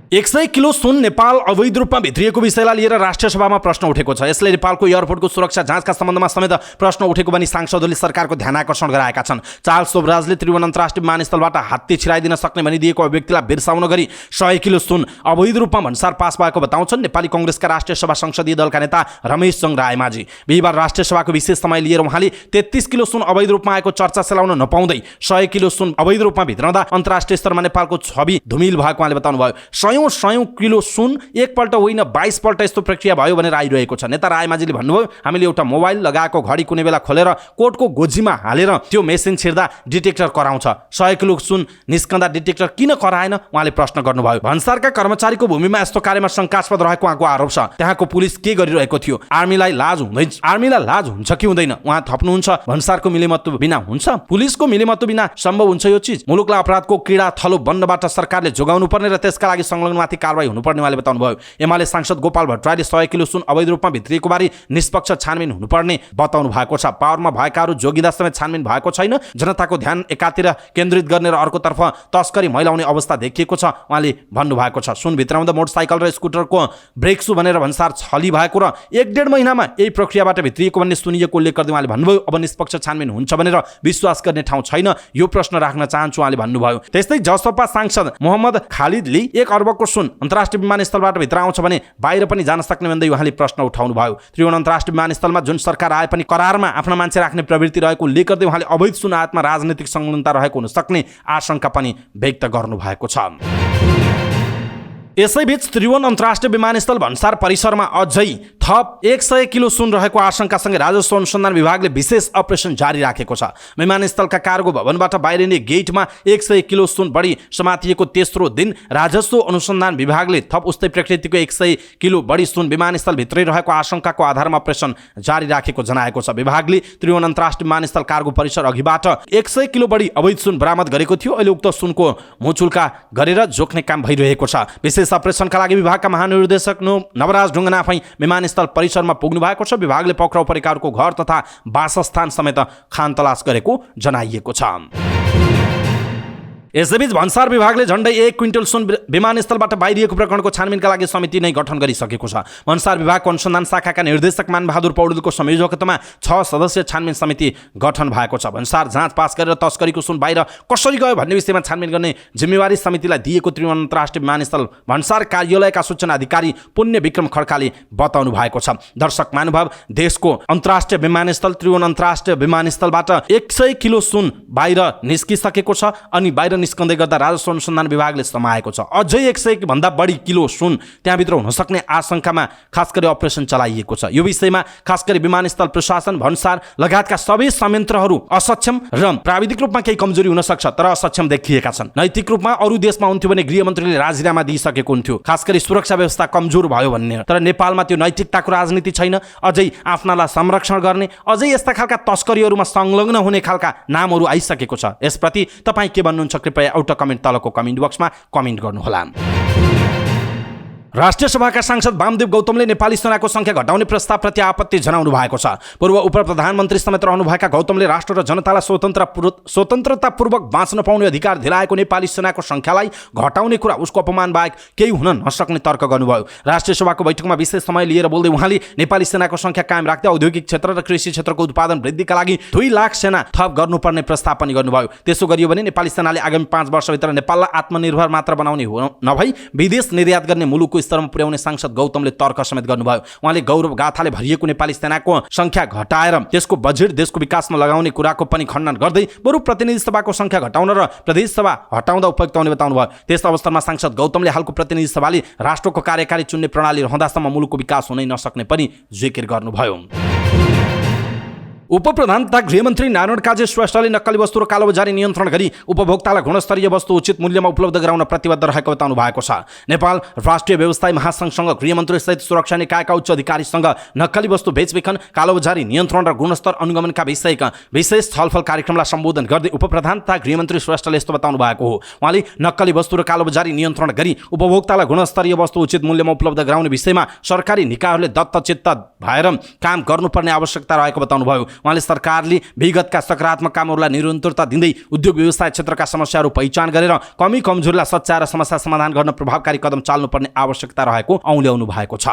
100 किलो सुन नेपाल अवैध रूपमा भित्रिएको विषयलाई लिएर राष्ट्रिय सभामा प्रश्न उठेको छ। यसले नेपालको एयरपोर्टको सुरक्षा जाँचका सम्बन्धमा समेत प्रश्न उठेको भनी सांसदहरूले सरकारको ध्यान आकर्षण गराएका छन्। चार्ल्स सोबराजले त्रिभुवन अन्तर्राष्ट्रिय विमानस्थलबाट हात्ती छिराइदिन सक्ने भनिदिएको अभिव्यक्तिलाई बिर्साउन गरी 100 किलो सुन अवैध रूपमा भन्सार पास भएको बताउँछन् नेपाली कांग्रेसका राष्ट्रिय सभा संसदीय दलका नेता रमेश चङ रायमाझी। बिहिबार राष्ट्रिय सभाको विशेष समय लिएर उहाँले 33 किलो सुन अवैध रूपमा आएको चर्चा सेलाउन नपाउँदै 100 किलो सुन अवैध रूपमा भित्राउँदा अन्तर्राष्ट्रिय स्तरमा नेपालको छवि धुमिल भएको उहाँले बताउनुभयो। 100 किलो सुन एकपल्ट होइन 22 पल्ट यस्तो प्रक्रिया भयो भनेर आइरहेको छ। नेता रायमाझीले भन्नुभयो, हामीले एउटा मोबाइल लगाएको घडी कुनै बेला खोलेर कोटको गोजीमा हालेर त्यो मेसिन छिर्दा डिटेक्टर कराउँछ। 100 किलो सुन निस्कँदा डिटेक्टर किन कराएन उहाँले प्रश्न गर्नुभयो। भन्सारका कर्मचारीको भूमिमा यस्तो कार्यमा शङ्कास्पद रहेको उहाँको आरोप छ। त्यहाँको पुलिस के गरिरहेको थियो? आर्मीलाई लाज हुन्छ कि हुँदैन? उहाँ थप्नुहुन्छ, भन्सारको मिलेमत्तु बिना हुन्छ? पुलिसको मिलेमत्तु बिना सम्भव हुन्छ यो चिज? मुलुकलाई अपराधको क्रीडा थलो बन्नबाट सरकारले जोगाउनु पर्ने र त्यसका लागि संलग्नमाथि कारबाही हुनुपर्ने उहाँले बताउनुभयो। एमाले सांसद गोपाल भट्टराईले 100 किलो सुन अवैध रूपमा भित्रिएको बारे निष्पक्ष छानबिन हुनुपर्ने बताउनु भएको छ। पावरमा भएकाहरू जोगिँदा समेत छानबिन भएको छैन। जनताको ध्यान एकातिर केन्द्रित गर्ने र अर्कोतर्फ तस्करी मैलाउने अवस्था देखिएको छ उहाँले भन्नुभएको छ। सुन भित्राउँदा मोटरसाइकल र स्कुटरको ब्रेक सु भनेर भन्सार छली भएको र 1-1.5 महिनामा यही प्रक्रियाबाट भित्रिएको भन्ने सुनिएको उल्लेख गर्दै उहाँले भन्नुभयो, अब निष्पक्ष छानबिन हुन्छ भनेर विश्वास गर्ने ठाउँ छैन, यो प्रश्न राख्न चाहन्छु उहाँले भन्नुभयो। त्यस्तै जसपा सांसद मोहम्मद खालिदले 1 अर्बको सुन अन्तर्राष्ट्रिय विमानस्थलबाट भित्र आउँछ भने बाहिर पनि जान सक्ने भन्दै उहाँले प्रश्न उठाउनु भयो। त्रिभुवन अन्तर्राष्ट्रिय विमानस्थलमा जुन सरकार आए पनि करारमा आफ्ना मान्छे राख्ने प्रवृत्ति रहेको उल्लेख गर्दै उहाँले अवैध सुन आयातमा राजनीतिक संलग्नता रहेको हुन सक्ने आशंका पनि व्यक्त गर्नु भएको छ। यसैबीच त्रिभुवन अन्तर्राष्ट्रिय विमानस्थल भन्सार परिसरमा अझै थप 100 किलो सुन रहेको आशंकासँगै राजस्व अनुसन्धान विभागले विशेष अपरेसन जारी राखेको छ। विमानस्थलका कार्गो भवनबाट बाहिरिने गेटमा 100 किलो सुन बढी समातिएको तेस्रो दिन राजस्व अनुसन्धान विभागले थप उस्तै प्रकृतिको 100 किलो बढी सुन विमानस्थलभित्रै रहेको आशंकाको आधारमा अपरेसन जारी राखेको जनाएको छ। विभागले त्रिभुवन अन्तर्राष्ट्रिय विमानस्थल कार्गो परिसर अघिबाट 100 किलो बढी अवैध सुन बरामद गरेको थियो। अहिले उक्त सुनको मुचुल्का गरेर जोख्ने काम भइरहेको छ। विशेष अपरेसनका लागि विभागका महानिर्देशक नवराज ढुङ्गाना आफै विमानस्थल परिसरमा पुग्नु भएको छ। विभागले पक्राउ परेकाहरूको घर तथा वासस्थान समेत खानतलास गरेको जनाइएको छ। यसैबीच भन्सार विभागले झण्डै 1 क्विन्टल सुन विमानस्थलबाट बाहिरिएको प्रकरणको छानबिनका लागि समिति नै गठन गरिसकेको छ। भन्सार विभागको अनुसन्धान शाखाका निर्देशक मानबहादुर पौडेलको संयोजकत्वमा 6 सदस्यीय छानबिन समिति गठन भएको छ। भन्सार जाँच पास गरेर तस्करीको सुन बाहिर कसरी गयो भन्ने विषयमा छानबिन गर्ने जिम्मेवारी समितिलाई दिएको त्रिभुवन अन्तर्राष्ट्रिय विमानस्थल भन्सार कार्यालयका सूचना अधिकारी पुण्य विक्रम खड्काले बताउनु भएको छ। दर्शक महानुभाव, देशको अन्तर्राष्ट्रिय विमानस्थल त्रिभुवन अन्तर्राष्ट्रिय विमानस्थलबाट 100 किलो सुन बाहिर निस्किसकेको छ अनि बाहिर निस्कँदै गर्दा राजस्व अनुसन्धान विभागले समाएको छ। अझै 100 भन्दा बढी किलो सुन त्यहाँभित्र हुन सक्ने आशंकामा खास गरी अपरेसन चलाइएको छ। यो विषयमा खास गरी विमानस्थल प्रशासन, भन्सार लगायतका सबै संयन्त्रहरू असक्षम र प्राविधिक रूपमा केही कमजोरी हुन सक्छ तर असक्षम देखिएका छन्। नैतिक रूपमा अरू देशमा हुन्थ्यो भने गृहमन्त्रीले राजीनामा दिइसकेको हुन्थ्यो, खास गरी सुरक्षा व्यवस्था कमजोर भयो भन्ने। तर नेपालमा त्यो नैतिकताको राजनीति छैन। अझै आफ्नालाई संरक्षण गर्ने, अझै यस्ता खालका तस्करीहरूमा संलग्न हुने खालका नामहरू आइसकेको छ। यसप्रति तपाईँ के भन्नुहुन्छ? कृपया एउटा कमेन्ट तलको कमेन्ट बक्समा कमेन्ट गर्नुहोला। राष्ट्रिय सभाका सांसद वामदेव गौतमले नेपाली सेनाको संख्या घटाउने प्रस्तावप्रति आपत्ति जनाउनु भएको छ। पूर्व उप प्रधानमन्त्री समेत रहनुभएका गौतमले राष्ट्र र जनतालाई स्वतन्त्रतापूर्वक बाँच्न पाउने अधिकार दिलाएको नेपाली सेनाको संख्यालाई घटाउने कुरा उसको अपमान बाहेक केही हुन नसक्ने तर्क गर्नुभयो। राष्ट्रिय सभाको बैठकमा विशेष समय लिएर बोल्दै उहाँले नेपाली सेनाको संख्या कायम राख्दै औद्योगिक क्षेत्र र कृषि क्षेत्रको उत्पादन वृद्धिका लागि 2 लाख सेना थप गर्नुपर्ने प्रस्ताव पनि गर्नुभयो। त्यसो गरियो भने नेपाली सेनाले आगामी 5 वर्षभित्र नेपाललाई आत्मनिर्भर मात्र बनाउने हो नभई विदेश निर्यात गर्ने मुलुकको स्तरमा पुर्याउने सांसद गौतमले तर्क समेत गर्नुभयो। उहाँले गौरव गाथाले भरिएको नेपाली सेनाको संख्या घटाएर त्यसको बजेट देशको विकासमा लगाउने कुराको पनि खण्डन गर्दै बरु प्रतिनिधि सभाको संख्या घटाउन र प्रदेश सभा हटाउँदा उपयुक्त हुने बताउनुभयो। त्यस अवस्थामा सांसद गौतमले हालको प्रतिनिधि सभाले राष्ट्रको कार्यकारी चुन्ने प्रणाली रहँदासम्म मुलुकको विकास हुनै नसक्ने पनि जिकिर गर्नुभयो। उपप्रधान तथा गृहमन्त्री नारायण काजी श्रेष्ठले नक्कली वस्तु र कालोबजारी नियन्त्रण गरी उपभोक्तालाई गुणस्तरीय वस्तु उचित मूल्यमा उपलब्ध गराउन प्रतिबद्ध रहेको बताउनु भएको छ। नेपाल राष्ट्रिय व्यवसायी महासंघसँग गृहमन्त्री सहित सुरक्षा निकायका उच्च अधिकारीसँग नक्कली वस्तु बेचबिखन, कालोबजारी नियन्त्रण र गुणस्तर अनुगमनका विषयका विशेष छलफल कार्यक्रमलाई सम्बोधन गर्दै उपप्रधान तथा गृहमन्त्री श्रेष्ठले यस्तो बताउनु भएको हो। उहाँले नक्कली वस्तु र कालोबजारी नियन्त्रण गरी उपभोक्तालाई गुणस्तरीय वस्तु उचित मूल्यमा उपलब्ध गराउने विषयमा सरकारी निकायहरूले दत्तचित्त भएर काम गर्नुपर्ने आवश्यकता रहेको बताउनुभयो। उहाँले सरकारले विगतका सकारात्मक कामहरूलाई निरन्तरता दिँदै उद्योग व्यवसाय क्षेत्रका समस्याहरू पहिचान गरेर कमी कमजोरीलाई सच्याएर समस्या समाधान गर्न प्रभावकारी कदम चाल्नुपर्ने आवश्यकता रहेको औल्याउनु भएको छ।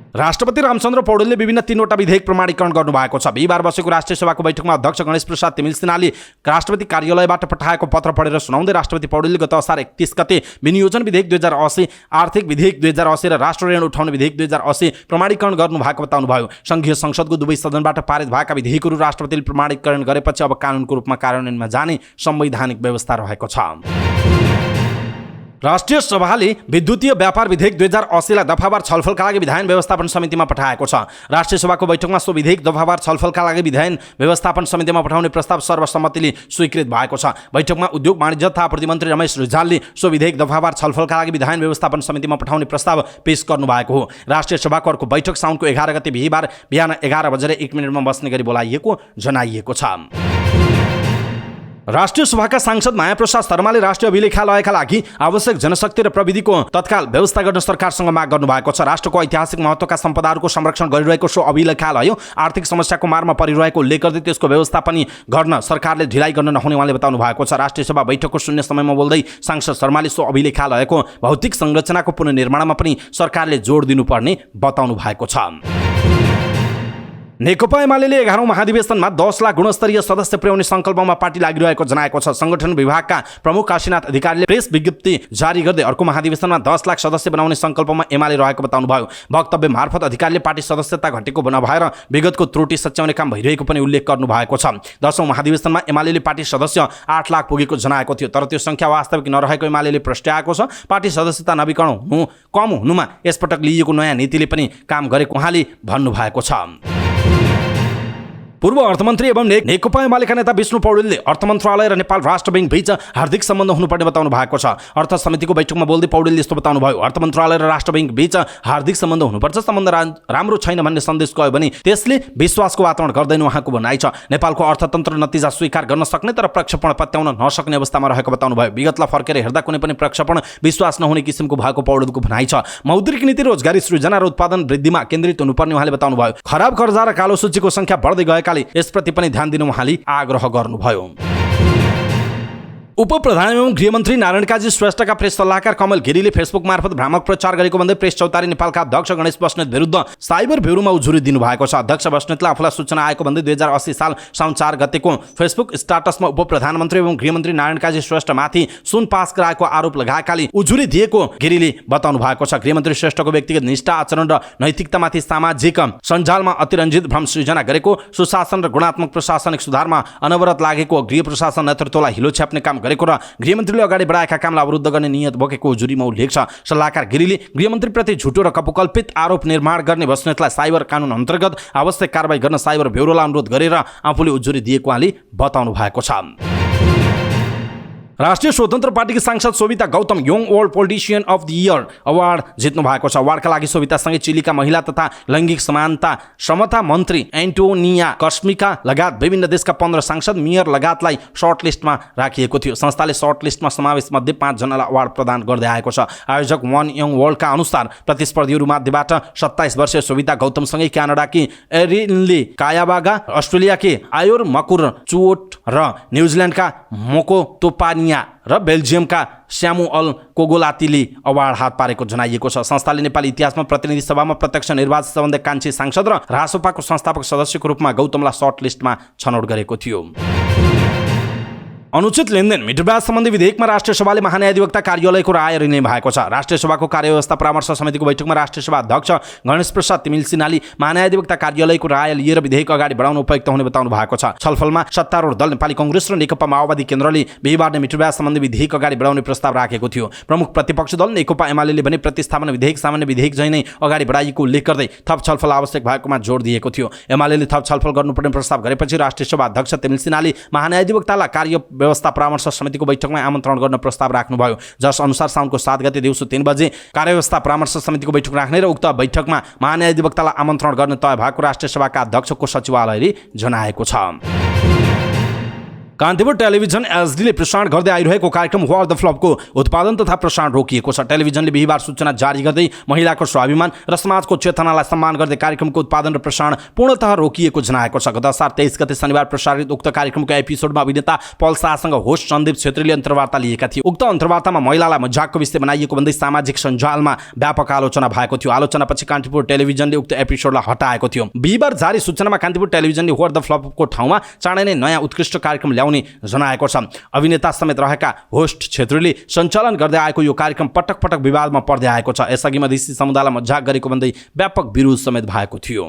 राष्ट्रपति रामचन्द्र पौडेलले विभिन्न 3वटा विधेयक प्रमाणीकरण गर्नुभएको छ। बिहिबार बसेको राष्ट्रिय सभाको बैठकमा अध्यक्ष गणेश प्रसाद तिमिल सिन्हाले राष्ट्रपति कार्यालयबाट पठाएको पत्र पढेर सुनाउँदै राष्ट्रपति पौडेलले गत असार 31 गते विनियोजन विधेयक 2080, आर्थिक विधेयक 2080 र राष्ट्र ऋण उठाउने विधेयक 2080 प्रमाणीकरण गर्नुभएको बताउनुभयो। संघीय संसदको दुवै सदनबाट पारित भएका विधेयकहरू राष्ट्रपतिले प्रमाणीकरण गरेपछि अब कानुनको रूपमा कार्यान्वयनमा जाने संवैधानिक व्यवस्था रहेको छ। राष्ट्रिय सभाले विद्युतीय व्यापार विधेयक 2080 लाई दफावार छलफलका लागि विधायन व्यवस्थापन समितिमा पठाएको छ। राष्ट्रिय सभाको बैठकमा सो विधेयक दफावार छलफलका लागि विधायन व्यवस्थापन समितिमा पठाउने प्रस्ताव सर्वसम्मतिले स्वीकृत भएको छ। बैठकमा उद्योग वाणिज्य तथा आपूर्ति मन्त्री रमेश रिजालले सो विधेयक दफावार छलफलका लागि विधायन व्यवस्थापन समितिमा पठाउने प्रस्ताव पेश गर्नुभएको हो। राष्ट्रिय सभाको अर्को बैठक साउनको 11 गते बिहिबार बिहान 11:01 बस्ने गरी बोलाइएको जनाइएको छ। राष्ट्रिय सभाका सांसद मायाप्रसाद शर्माले राष्ट्रिय अभिलेखालयका लागि आवश्यक जनशक्ति र प्रविधिको तत्काल व्यवस्था गर्न सरकारसँग माग गर्नुभएको छ। राष्ट्रको ऐतिहासिक महत्त्वका सम्पदाहरूको संरक्षण गरिरहेको सो अभिलेखालय आर्थिक समस्याको मारमा परिरहेको उल्लेख गर्दै त्यसको व्यवस्था पनि गर्न सरकारले ढिलाइ गर्न नहुने उहाँले बताउनु भएको छ। राष्ट्रिय सभा बैठकको शून्य समयमा बोल्दै सांसद शर्माले सो अभिलेखालयको भौतिक संरचनाको पुनर्निर्माणमा पनि सरकारले जोड दिनुपर्ने बताउनु भएको छ। नेकपा एमाले 11औं महाधिवेशनमा 10 लाख गुणस्तरीय सदस्य पुर्याउने संकल्पमा पार्टी लागिरहेको जनाएको छ। संगठन विभागका प्रमुख काशीनाथ अधिकारीले प्रेस विज्ञप्ति जारी गर्दै अर्को महाधिवेशनमा 10 लाख सदस्य बनाउने संकल्पमा एमाले रहेको बताउनुभयो। वक्तव्य मार्फत अधिकारीले पार्टी सदस्यता घटेको नभएर विगतको त्रुटि सच्याउने काम भइरहेको पनि उल्लेख गर्नुभएको छ। 10औं महाधिवेशनमा एमाले पार्टी सदस्य 8 लाख पुगेको जनाएको थियो, तर त्यो संख्या वास्तविक नरहेको एमाले प्रस्ट्याएको छ। पार्टी सदस्यता नवीकरण हुनु कम हुनुमा यसपटक लिएको नयाँ नीतिले पनि काम गरेको उहाँले भन्नुभएको छ। पूर्व अर्थमन्त्री एवं नेकपा एमालेका नेता विष्णु पौडेलले अर्थ मन्त्रालय र नेपाल राष्ट्र बैंक बीच हार्दिक सम्बन्ध हुनुपर्ने बताउनु भएको छ। अर्थ समितिको बैठकमा बोल्दै पौडेलले यस्तो बताउनुभयो। अर्थ मन्त्रालय र राष्ट्र बैंक बीच हार्दिक सम्बन्ध हुनुपर्छ, सम्बन्ध राम्रो छैन भन्ने सन्देश गयो भने त्यसले विश्वासको वातावरण गर्दैन उहाँको भनाइ छ। नेपालको अर्थतन्त्र नतिजा स्वीकार गर्न सक्ने तर प्रक्षेपण पत्याउन नसक्ने अवस्थामा रहेको बताउनुभयो। विगतलाई फर्केर हेर्दा कुनै पनि प्रक्षेपण विश्वास नहुने किसिमको भएको पौडेलको भनाइ छ। मौद्रिक नीति रोजगारी सृजना र उत्पादन वृद्धिमा केन्द्रित हुनुपर्ने उहाँले बताउनुभयो। खराब कर्जा र कालो सूचीको संख्या बढ्दै गएकाले यसप्रति पनि ध्यान दिन उहाँले आग्रह गर्नुभयो। उपप्रधान एवं गृहमन्त्री नारायण काजी श्रेष्ठका प्रेस सल्लाहकार कमल गिरीले फेसबुक मार्फत भ्रामक प्रचार गरेको भन्दै प्रेस चौतारी नेपालका अध्यक्ष गणेश बस्नेत विरुद्ध साइबर ब्युरोमा उजुरी दिनुभएको छ। अध्यक्ष बस्नेतले आफूलाई सूचना आएको भन्दै 2080 साल साउन 4 गतेको फेसबुक स्टाटसमा उपप्रधानमन्त्री एवं गृहमन्त्री नारायण काजी श्रेष्ठमाथि सुन पास गराएको आरोप लगाएकाले उजुरी दिएको गिरीले बताउनु भएको छ। गृहमन्त्री श्रेष्ठको व्यक्तिगत निष्ठा, आचरण र नैतिकतामाथि सामाजिक सञ्जालमा अतिरञ्जित भ्रम सृजना गरेको, सुशासन र गुणात्मक प्रशासनिक सुधारमा अनवरत लागेको, गृह प्रशासन नेतृत्वलाई हिलो छ्याप्ने काम गरेको र गृहमन्त्रीले अगाडि बढाएका कामलाई अवरुद्ध गर्ने नियत बोकेको उजुरीमा उल्लेख छ। सल्लाहकार गिरीले गृहमन्त्रीप्रति झुटो र कपोकल्पित आरोप निर्माण गर्ने बस्नेतलाई साइबर कानुन अन्तर्गत आवश्यक कारबाही गर्न साइबर ब्युरोलाई अनुरोध गरेर आफूले उजुरी दिएको उहाँले बताउनु भएको छ। राष्ट्रिय स्वतन्त्र पार्टीकी सांसद Shobhita Gautam young world politician of the year award जित्नु भएको छ। अवार्डका लागि शोभितासँगै चिलीका महिला तथा लैङ्गिक समानता समता मन्त्री एन्टोनिया कस्मिका लगायत विभिन्न देशका 15 सांसद मेयर लगायतलाई सर्ट लिस्टमा राखिएको थियो। संस्थाले सर्ट लिस्टमा समावेश मध्ये 5 जनालाई अवार्ड प्रदान गर्दै आएको छ। आयोजक वन यङ वर्ल्डका अनुसार प्रतिस्पर्धीहरू मध्येबाट 27 वर्षीय शोभिता गौतमसँगै क्यानाडाकी एरिनले कायाबागा, अस्ट्रेलियाकी आयोर मकुर चुओट र न्युजिल्यान्डका मोको तोपानी र बेल्जियमका स्यामुअल कोगोलातीले अवार्ड हात पारेको जनाइएको छ। संस्थाले नेपाली इतिहासमा प्रतिनिधि सभामा प्रत्यक्ष निर्वाचित सबभन्दा कान्छी सांसद र रासोपाको संस्थापक सदस्यको रूपमा गौतमलाई सर्ट लिस्टमा छनौट गरेको थियो। अनुचित लेनदेन मिटरब्याज सम्बन्धी विधेयकमा राष्ट्रिय सभाले महान्यायाधिवक्ता कार्यालयको राय लिने भएको छ। राष्ट्रिय सभाको कार्यव्यवस्था परामर्श समितिको बैठकमा राष्ट्रिय सभा अध्यक्ष गणेश प्रसाद तिमिल सिन्हाले महान्यायाधिवक्ता कार्यालयको राय लिएर विधेयक अगाडि बढाउन उपयुक्त हुने बताउनु भएको छ। छलफलमा सत्तारूढ दल नेपाली कांग्रेस र नेकपा माओवादी केन्द्रले बिहीबार नै मिटरब्याज सम्बन्धी विधेयक अगाडि बढाउने प्रस्ताव राखेको थियो। प्रमुख प्रतिपक्ष दल नेकपा एमाले भने प्रतिस्थापन विधेयक सामान्य विधेयक झैं नै अगाडि बढाइएको उल्लेख गर्दै थप छलफल आवश्यक भएकोमा जोड दिएको थियो। एमाले थप छलफल गर्नुपर्ने प्रस्ताव गरेपछि राष्ट्रिय सभा अध्यक्ष तिमिल सिन्हाले महान्यायाधिवक्तालाई कार्यव्यवस्था परामर्श समितिको बैठकमा आमन्त्रण गर्न प्रस्ताव राख्नुभयो, जस अनुसार साउनको 7 गते दिउँसो 3 बजे कार्यव्यवस्था परामर्श समितिको बैठक राख्ने र उक्त बैठकमा महान्यायाधिवक्तालाई आमन्त्रण गर्ने तय भएको राष्ट्रिय सभाका अध्यक्षको सचिवालयले जनाएको छ। कान्तिपुर टेलिभिजन एचडीले प्रसारण गर्दै आइरहेको कार्यक्रम वार द फ्लपको उत्पादन तथा प्रसारण रोकिएको छ। टेलिभिजनले बिहीबार सूचना जारी गर्दै महिलाको स्वाभिमान र समाजको चेतनालाई सम्मान गर्दै कार्यक्रमको उत्पादन र प्रसारण पूर्णतः रोकिएको जनाएको छ। गत असार 23 गते शनिबार प्रसारित उक्त कार्यक्रमको एपिसोडमा अभिनेता पल शाहसँग होस्ट सन्दीप छेत्रीले अन्तर्वार्ता लिएका थिए। उक्त अन्तर्वार्तामा महिलालाई मजाकको विषय बनाइएको भन्दै सामाजिक सञ्जालमा व्यापक आलोचना भएको थियो। आलोचनापछि कान्तिपुर टेलिभिजनले उक्त एपिसोडलाई हटाएको थियो। बिहीबार जारी सूचनामा कान्तिपुर टेलिभिजनले वार द फ्लपको ठाउँमा चाँडै नै नयाँ उत्कृष्ट कार्यक्रम ल्याउने जनाएको छ। अभिनेता समेत रहेका होस्ट छेत्रीले सञ्चालन गर्दै आएको यो कार्यक्रम पटक पटक विवादमा पर्दै आएको छ। यसअघि मधेसी समुदायलाई मजाक गरेको भन्दै व्यापक विरोध समेत भएको थियो।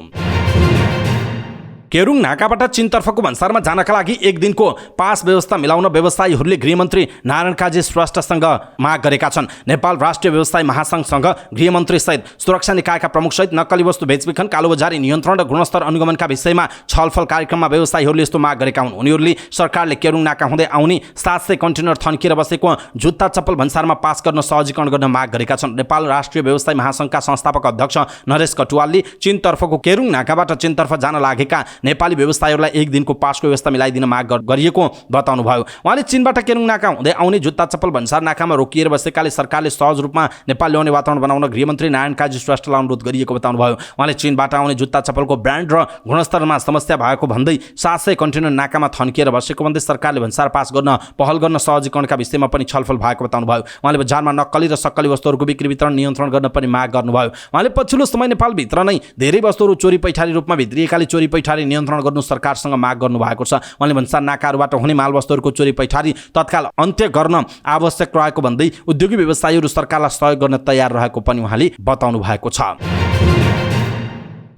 केरुङ नाकाबाट चीनतर्फको भन्सारमा जानका लागि एक दिनको पास व्यवस्था मिलाउन व्यवसायीहरूले गृहमन्त्री नारायण काजी श्रेष्ठसँग माग गरेका छन्। नेपाल राष्ट्रिय व्यवसाय महासंघसँग गृहमन्त्री सहित सुरक्षा निकायका प्रमुख सहित नक्कली वस्तु बेचबिखन, कालोबजारी नियन्त्रण र गुणस्तर अनुगमनका विषयमा छलफल कार्यक्रममा व्यवसायीहरूले यस्तो माग गरेका हुन्। उनीहरूले सरकारले केरुङ नाका हुँदै आउने 700 कन्टेनर थन्किएर बसेको जुत्ता चप्पल भन्सारमा पास गर्न सहजीकरण गर्न माग गरेका छन्। नेपाल राष्ट्रिय व्यवसाय महासंघका संस्थापक अध्यक्ष नरेश कटुवालले चीनतर्फको केरुङ नाकाबाट चीनतर्फ जान लागेका नेपाली व्यवसायीहरूलाई एक दिनको पासको व्यवस्था मिलाइदिन माग गरिएको बताउनु भयो। उहाँले चीनबाट केरुङ नाका हुँदै आउने जुत्ता चप्पल भन्सार नाकामा रोकिएर बसेकाले सरकारले सहज रूपमा नेपाल ल्याउने वातावरण बनाउन गृहमन्त्री नारायण काजी श्रेष्ठलाई अनुरोध गरिएको बताउनु भयो। उहाँले चीनबाट आउने जुत्ता चप्पलको ब्रान्ड र गुणस्तरमा समस्या भएको भन्दै 700 कन्टेनर नाकामा थन्किएर बसेको भन्दै सरकारले भन्सार पास गर्न पहल गर्न सहजीकरणका विषयमा पनि छलफल भएको बताउनु भयो। उहाँले बजारमा नक्कली र सक्कली वस्तुहरूको बिक्री वितरण नियन्त्रण गर्न पनि माग गर्नुभयो। उहाँले पछिल्लो समय नेपालभित्र नै धेरै वस्तुहरू चोरी पैठारी रूपमा भित्रिएकाले चोरी पैठारी नियन्त्रण गर्नु सरकारसँग माग गर्नु भएको छ। उहाँले भन्सार नाकाहरूबाट हुने माल वस्तुहरूको चोरी पैठारी तत्काल अन्त्य गर्न आवश्यक रहेको भन्दै उद्योगी व्यवसायीहरू सरकारलाई सहयोग गर्न तयार रहेको पनि उहाँले बताउनु भएको छ।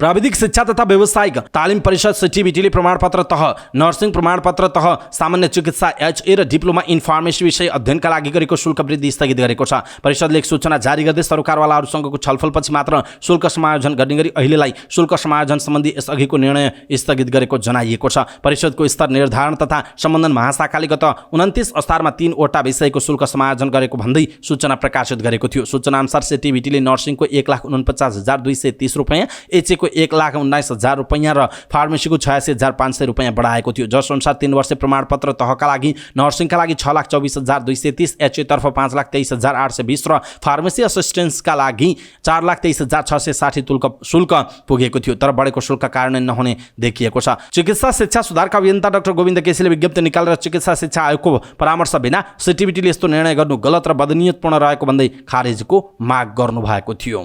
प्राविधिक शिक्षा तथा व्यावसायिक तालिम परिषद सिटिबिटीले प्रमाणपत्र तह, नर्सिङ प्रमाणपत्र तह, सामान्य चिकित्सा एचए र डिप्लोमा इन फार्मेसी विषय अध्ययनका लागि गरेको शुल्क वृद्धि स्थगित गरेको छ। परिषदले एक सूचना जारी गर्दै सरकारवालाहरूसँगको छलफलपछि मात्र शुल्क समायोजन गर्ने गरी अहिलेलाई शुल्क समायोजन सम्बन्धी यसअघिको निर्णय स्थगित गरेको जनाइएको छ। परिषदको स्तर निर्धारण तथा सम्बन्धन महाशाखाले गत 29 असारमा 3 वटा विषयको शुल्क समायोजन गरेको भन्दै सूचना प्रकाशित गरेको थियो। सूचना अनुसार सिटिबिटीले नर्सिङको 1,49,230 रुपैयाँ, एचएको 1,19,000 रुपैयाँ र फार्मेसीको 86,500 रुपैयाँ बढाएको थियो। जस अनुसार 3 वर्ष प्रमाणपत्र तहका लागि नर्सिङका लागि 6,24,230, एचए तर्फ 5,23,820 र फार्मेसी असिस्टेन्सका लागि 4,23,660 शुल्क पुगेको थियो। तर बढेको शुल्क कार्यान्वयन नहुने देखिएको छ। चिकित्सा शिक्षा सुधारका अभियन्ता डाक्टर गोविन्द केसीले विज्ञप्ति निकालेर चिकित्सा शिक्षा आयोगको परामर्श बिना सिटिबिटीले यस्तो निर्णय गर्नु गलत र बदनीयतपूर्ण रहेको भन्दै खारेजको माग गर्नुभएको थियो।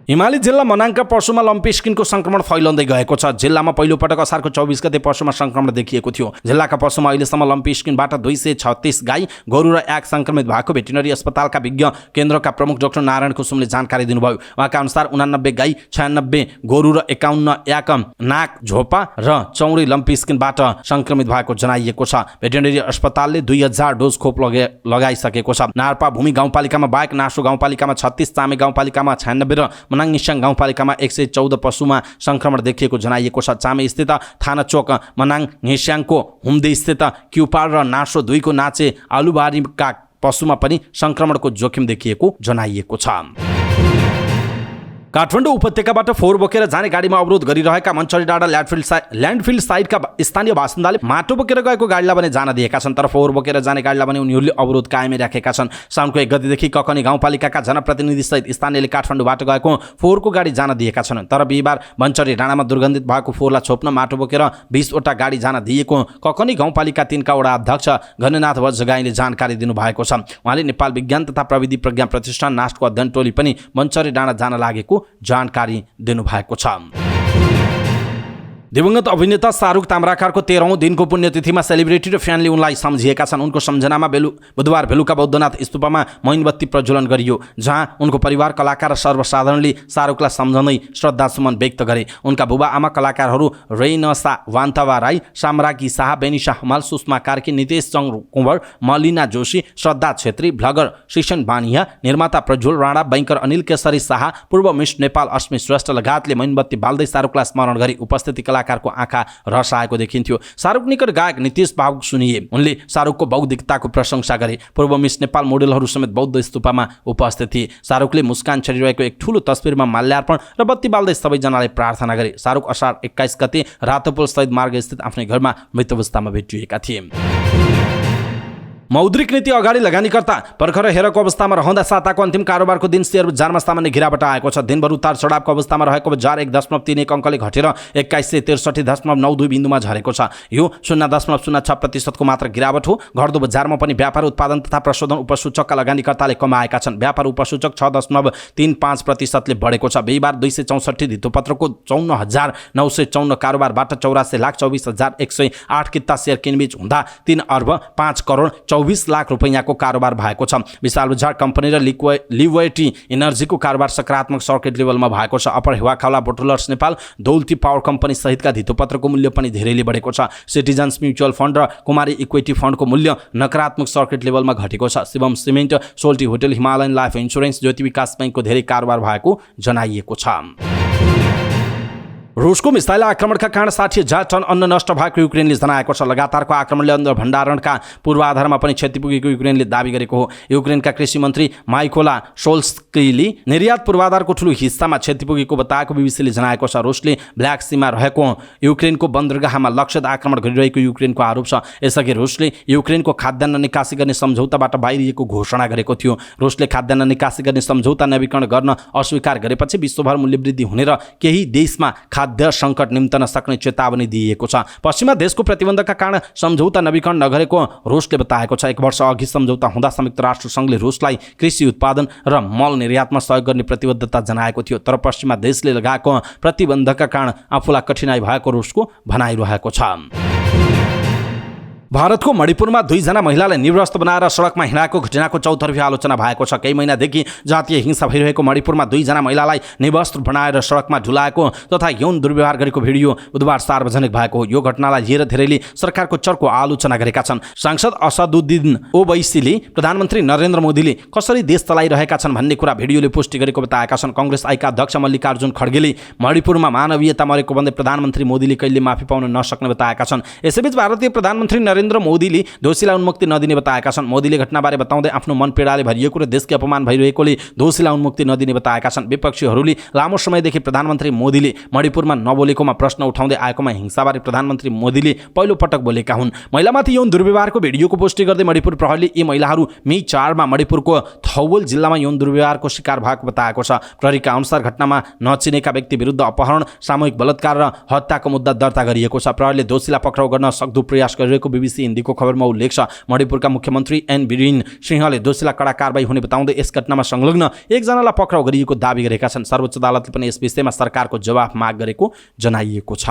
हिमाली जिल्ला मनाङका पशुमा लम्पी स्किनको संक्रमण फैलाउँदै गएको छ। जिल्लामा पहिलो पटक असारको 24 गते पशुमा संक्रमण देखिएको थियो। जिल्लाका पशुमा अहिलेसम्म लम्पी स्किनबाट 236 गाई, गोरु र 1 संक्रमित भएको भेटेरिनरी अस्पतालका विज्ञ केन्द्रका प्रमुख डाक्टर नारायण कुसुमले जानकारी दिनुभयो। उहाँका अनुसार 89 गाई, 96 गोरु र 51 याक, नाक, झोपा र चौरी लम्पी स्किनबाट संक्रमित भएको जनाइएको छ। भेटेरिनरी अस्पतालले 2000 डोज खोप लगाइसकेको छ। नार्पा भूमि गाउँपालिकामा बाहेक नासो गाउँपालिकामा 36, चामे गाउँपालिकामा 96 र मनाङ निस्याङ गाउँपालिकामा 114 पशुमा संक्रमण देखिएको जनाइएको छ। चामे स्थित थाना चोक, मनाङ निस्याङको हुम्दी स्थित क्युपार र नासो 2 को नाचे आलुबारीका पशुमा पनि संक्रमणको जोखिम देखिएको जनाइएको छ। काठमाडौँ उपत्यकाबाट फोहोर बोकेर जाने गाडीमा अवरोध गरिरहेका मन्चरी डाँडा ल्यान्डफिल साइटका स्थानीय बासिन्दाले माटो बोकेर गएको गाडीलाई पनि जान दिएका छन्। तर फोहोर बोकेर जाने गाडीलाई पनि उनीहरूले अवरोध कायमै राखेका छन्। साउनको 1 गतेदेखि ककनी गाउँपालिकाका जनप्रतिनिधि सहित स्थानीयले काठमाडौँबाट गएको फोहोरको गाडी जान दिएका छन्। तर बिहीबार मन्चरी डाँडामा दुर्गन्धित भएको फोहोरलाई छोप्न माटो बोकेर 20 वटा गाडी जान दिएको ककनी गाउँपालिका 3 का वडा अध्यक्ष घननाथ वज्रगाईले जानकारी दिनुभएको छ। उहाँले नेपाल विज्ञान तथा प्रविधि प्रज्ञा प्रतिष्ठान नास्टको अध्ययन टोली पनि मन्चरी डाँडा जान लागेको जानकारी दिनुभएको छ। दिवंगत अभिनेता शाहरुख ताम्राकारको 13औं दिनको पुण्यतिथिमा सेलिब्रिटी र फ्यानले उनलाई सम्झिएका छन्। उनको सम्झनामा बुधबार बेलुका बौद्धनाथ स्तूपमा मैनबत्ती प्रज्वलन गरियो, जहाँ उनको परिवार, कलाकार र सर्वसाधारणले शाहरुखलाई सम्झँदै श्रद्धासुमन व्यक्त गरे। उनका बुबा आमा कलाकारहरू रेनसा वान्तवा राई, साम्राज्ञी शाह, बेनिसा हमाल, सुषमा कार्की, नितेश चङ कुँवर, मलिना जोशी, श्रद्धा छेत्री, भ्लगर शिशन बानिया, निर्माता प्रज्वल राणा, बैंकर अनिल केसरी शाह, पूर्व मिस नेपाल अस्मी श्रेष्ठ लगायतले मैनबत्ती बाल्दै शाहरुखलाई स्मरण गरी उपस्थिति कलाकारको आँखा रसाएको देखिन्थ्यो। शाहरुख निकट गायक नितेश भावुक सुनिए। उनले शाहरुखको बौद्धिकताको प्रशंसा गरे। पूर्व मिस नेपाल मोडेलहरू समेत बौद्ध स्तूपमा उपस्थित थिए। शाहरुखले मुस्कान छरिरहेको एक ठूलो तस्बिरमा माल्यार्पण र बत्ती बाल्दै सबैजनालाई प्रार्थना गरे। शाहरुख असार 21 गते रातोपुल शहीद मार्ग स्थित आफ्नै घरमा मृत अवस्थामा भेटिएका थिए। मौद्रिक नीति अगाडि लगानीकर्ता भर्खर हेरेको अवस्थामा रहँदा साताको अन्तिम कारोबारको दिन शेयर बजारमा सामान्य गिरावट आएको छ। दिनभर उतार चढावको अवस्थामा रहेको बजार 1.31 अङ्कले घटेर 2163.92 बिन्दुमा झरेको छ। यो 0.06% को मात्र गिरावट हो। घट्दो बजारमा पनि व्यापार, उत्पादन तथा प्रशोधन उपसूचकका लगानीकर्ताले कमाएका छन्। व्यापार उपसूचक 6.35% ले बढेको छ। बिहीबार 264 धितोपत्रको 54,954 कारोबारबाट 84,24,108 किता शेयर किनबेच हुँदा 3 अर्ब 5 करोड 24 लाख रुपैयाँको कारोबार भएको छ। विशाल बजार कम्पनी र लिवेटी इनर्जीको कारोबार सकारात्मक सर्किट लेभलमा भएको छ। अपर हेवाखाला बोटलर्स नेपाल, दौलती पावर कम्पनी सहितका धितोपत्रको मूल्य पनि धेरैले बढेको छ। सिटिजन्स म्युचुअल फन्ड र कुमारी इक्विटी फन्डको मूल्य नकारात्मक सर्किट लेभलमा घटेको छ। शिवम सिमेन्ट, सोल्टी होटल, हिमालयन लाइफ इन्स्योरेन्स, ज्योति विकास बैङ्कको धेरै कारोबार भएको जनाइएको छ। रुसको मिसाइल आक्रमणका कारण 60,000 टन अन्न नष्ट भएको युक्रेनले जनाएको छ। लगातारको आक्रमणले अन्न भण्डारणका पूर्वाधारमा पनि क्षति पुगेको युक्रेनले दाबी गरेको हो। युक्रेनका कृषि मन्त्री माइकोला सोल्स्कीले निर्यात पूर्वाधारको ठूलो हिस्सामा क्षति पुगेको बताएको बीबीसीले जनाएको छ। रुसले ब्ल्याक सीमा रहेको युक्रेनको बन्दरगाहमा लक्षित आक्रमण गरिरहेको युक्रेनको आरोप छ। यसअघि रुसले युक्रेनको खाद्यान्न निकासी गर्ने सम्झौताबाट बाहिरिएको घोषणा गरेको थियो। रुसले खाद्यान्न निकासी गर्ने सम्झौता नवीकरण गर्न अस्वीकार गरेपछि विश्वभर मूल्यवृद्धि हुने र केही देशमा खाद्य सङ्कट निम्तन सक्ने चेतावनी दिएको छ। पश्चिमा देशको प्रतिबन्धका कारण सम्झौता नवीकरण नगरेको रुसले बताएको छ। 1 वर्ष अघि सम्झौता हुँदा संयुक्त राष्ट्र सङ्घले रुसलाई कृषि उत्पादन र मल निर्यातमा सहयोग गर्ने प्रतिबद्धता जनाएको थियो। तर पश्चिमा देशले लगाएको प्रतिबन्धका कारण आफूलाई कठिनाई भएको रुसको भनाइरहेको छ। भारतको मणिपुरमा 2 जना महिलालाई निर्वस्त्र बनाएर सडकमा हिँडाएको घटनाको चौतर्फी आलोचना भएको छ। केही महिनादेखि जातीय हिंसा भइरहेको मणिपुरमा 2 जना महिलालाई निर्वस्त्र बनाएर सडकमा झुलाएको तथा यौन दुर्व्यवहार गरेको भिडियो बुधबार सार्वजनिक भएको हो। यो घटनालाई लिएर धेरैले सरकारको चर्को आलोचना गरेका छन्। सांसद असदुद्दिन ओवैसीले प्रधानमन्त्री नरेन्द्र मोदीले कसरी देश चलाइरहेका छन् भन्ने कुरा भिडियोले पुष्टि गरेको बताएका छन्। कांग्रेस आइका अध्यक्ष मल्लिकार्जुन खड्गेले मणिपुरमा मानवीयता मरेको भन्दै प्रधानमन्त्री मोदीले कहिले माफी पाउन नसक्ने बताएका छन्। यसैबीच भारतीय प्रधानमन्त्री नरेन्द्र मोदीले दोषीलाई उन्मुक्ति नदिने बताएका छन्। मोदीले घटनाबारे बताउँदै आफ्नो मन पीडाले भरिएको र देशकै अपमान भइरहेकोले दोषीलाई उन्मुक्ति नदिने बताएका छन्। विपक्षीहरूले लामो समयदेखि प्रधानमन्त्री मोदीले मणिपुरमा नबोलेकोमा प्रश्न उठाउँदै आएकोमा हिंसाबारे प्रधानमन्त्री मोदीले पहिलो पटक बोलेका हुन्। महिलामाथि यौन दुर्व्यवहारको भिडियोको पुष्टि गर्दै मणिपुर प्रहरीले यी महिलाहरू मे 4 मा मणिपुरको थौबल जिल्लामा यौन दुर्व्यवहारको शिकार भएको बताएको छ। प्रहरीका अनुसार घटनामा नचिनेका व्यक्ति विरुद्ध अपहरण, सामूहिक बलात्कार र हत्याको मुद्दा दर्ता गरिएको छ। प्रहरीले दोषीलाई पक्राउ गर्न सक्दो प्रयास गरिरहेको बीबीसी हिन्दीको खबरमा उल्लेख छ। मणिपुरका मुख्यमन्त्री एन बिरेन सिंहले दोषीलाई कडा कारबाही हुने बताउँदै यस घटनामा संलग्न 1 जनालाई पक्राउ गरिएको दाबी गरेका छन्। सर्वोच्च अदालतले पनि यस विषयमा सरकारको जवाफ माग गरेको जनाइएको छ।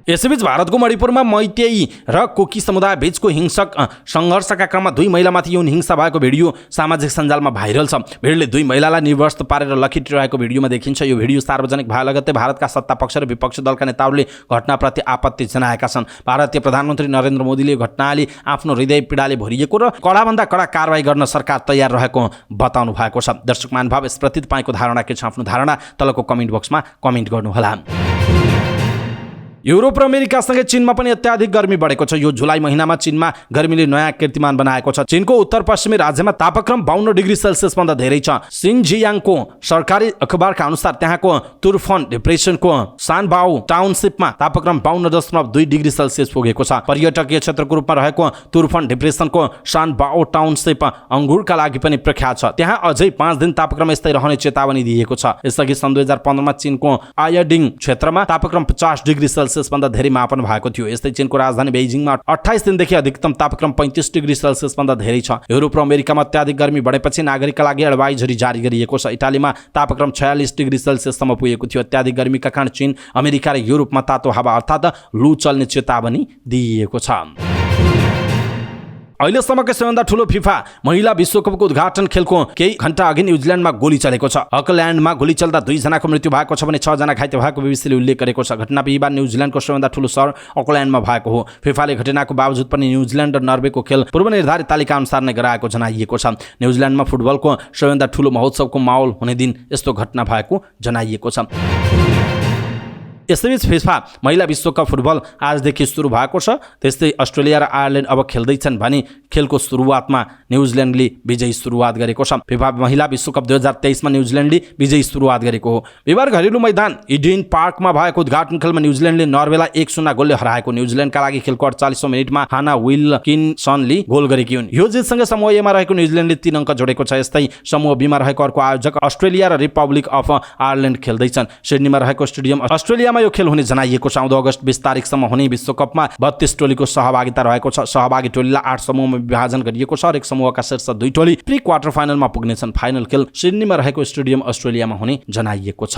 यसैबीच भारतको मणिपुरमा मैतेई र कोकी समुदाय बीचको हिंसक सङ्घर्षका क्रममा 2 महिलामाथि यौन हिंसा भएको भिडियो सामाजिक सञ्जालमा भाइरल छ। भिडियोले 2 महिलालाई निर्वस्त्र पारेर लखिटिरहेको भिडियोमा देखिन्छ। यो भिडियो सार्वजनिक भए लगत्तै भारतका सत्तापक्ष र विपक्षी दलका नेताहरूले घटनाप्रति आपत्ति जनाएका छन्। भारतीय प्रधानमन्त्री नरेन्द्र मोदीले घटनाले आफ्नो हृदय पीडाले भरिएको र कडाभन्दा कडा कारबाही गर्न सरकार तयार रहेको बताउनु भएको छ। दर्शक महानुभाव, यसप्रति तपाईँको धारणा के छ? आफ्नो धारणा तलको कमेन्ट बक्समा कमेन्ट गर्नुहोला। युरोप र अमेरिकासँगै चीनमा पनि अत्याधिक गर्मी बढेको छ। यो जुलाई महिनामा चीनमा गर्मीले नयाँ कीर्तिमान बनाएको छ। चीनको उत्तर पश्चिमी राज्यमा तापक्रम 52 डिग्री सेल्सियस भन्दा धेरै छ। सिनजियांगको सरकारी अखबारका अनुसार त्यहाँको तुर्फन डिप्रेसनको सानबाओ टाउनसिपमा तापक्रम 52.2 डिग्री सेल्सियस पुगेको छ। पर्यटकीय क्षेत्रको रूपमा रहेको तुर्फन डिप्रेसनको सानबाओ टाउनसिप अंगुरका लागि पनि प्रख्यात छ। त्यहाँ अझै 5 दिन तापक्रम यस्तै रहने चेतावनी दिएको छ। यसअघि सन् 2015 मा चीनको आयाडिङ क्षेत्रमा तापक्रम 50 डिग्री सेल्सियस सेल्सियस भन्दा धेरै मापन भएको थियो। यस्तै चीनको राजधानी बेइजिङमा 28 दिनदेखि अधिकतम तापक्रम 35 डिग्री सेल्सियस भन्दा धेरै छ। युरोप र अमेरिकामा अत्याधिक गर्मी बढेपछि नागरिकका लागि एडभाइजरी जारी गरिएको छ। इटालीमा तापक्रम 46 डिग्री सेल्सियससम्म पुगेको थियो। अत्याधिक गर्मीका कारण चीन, अमेरिका र युरोपमा तातो हावा अर्थात् लू चल्ने चेतावनी दिइएको छ। अहिलेसम्मकै सबैभन्दा ठूलो फिफा महिला विश्वकपको उद्घाटन खेलको केही घण्टा अघि न्युजिल्यान्डमा गोली चलेको छ। अकल्यान्डमा गोली चल्दा 2 जनाको मृत्यु भएको छ भने 6 जना घाइते भएको बीबीसीले उल्लेख गरेको छ। घटना बिहिबार न्युजिल्यान्डको सबैभन्दा ठूलो सहर अकल्यान्डमा भएको हो। फिफाले घटनाको बावजुद पनि न्युजिल्यान्ड र नर्वेको खेल पूर्वनिर्धारित तालिका अनुसार नै गराएको जनाइएको छ। न्युजिल्यान्डमा फुटबलको सबैभन्दा ठूलो महोत्सवको माहौल हुने दिन यस्तो घटना भएको जनाइएको छ। यसैबीच फिफा महिला विश्वकप फुटबल आजदेखि सुरु भएको छ। त्यस्तै अस्ट्रेलिया र आयरल्यान्ड अब खेल्दैछन् भने खेलको सुरुवातमा न्युजिल्यान्डले विजयी सुरुवात गरेको छ। फिफा महिला विश्वकप 2023 मा न्युजिल्यान्डले विजयी सुरुवात गरेको हो। बिहिबार घरेलु मैदान इडेन पार्कमा भएको उद्घाटन खेलमा न्युजिल्यान्डले नर्वेलाई 1-0 गोलले हराएको। न्युजिल्यान्डका लागि खेलको 48औं मिनेटमा हाना विल्किन्सनले गोल गरेकी हुन्। यो जितसँगै समूह ए मा रहेको न्युजिल्यान्डले 3 अङ्क जोडेको छ। यस्तै समूह बी मा रहेको अर्को आयोजक अस्ट्रेलिया र रिपब्लिक अफ आयरल्यान्ड खेल्दैछन्। सिडनीमा रहेको स्टेडियम अस्ट्रेलियामा यो खेल हुने जनाइएको छ। 14 अगस्त 20 तारिकसम्म हुने विश्वकपमा 32 टोलीको सहभागिता रहेको छ। सहभागी टोलीलाई 8 समूहमा विभाजन गरिएको छ। हरेक समूहका शीर्ष 2 टोली प्री क्वार्टर फाइनलमा पुग्नेछन्। फाइनल खेल सिडनीमा रहेको स्टेडियम अस्ट्रेलियामा हुने जनाइएको छ।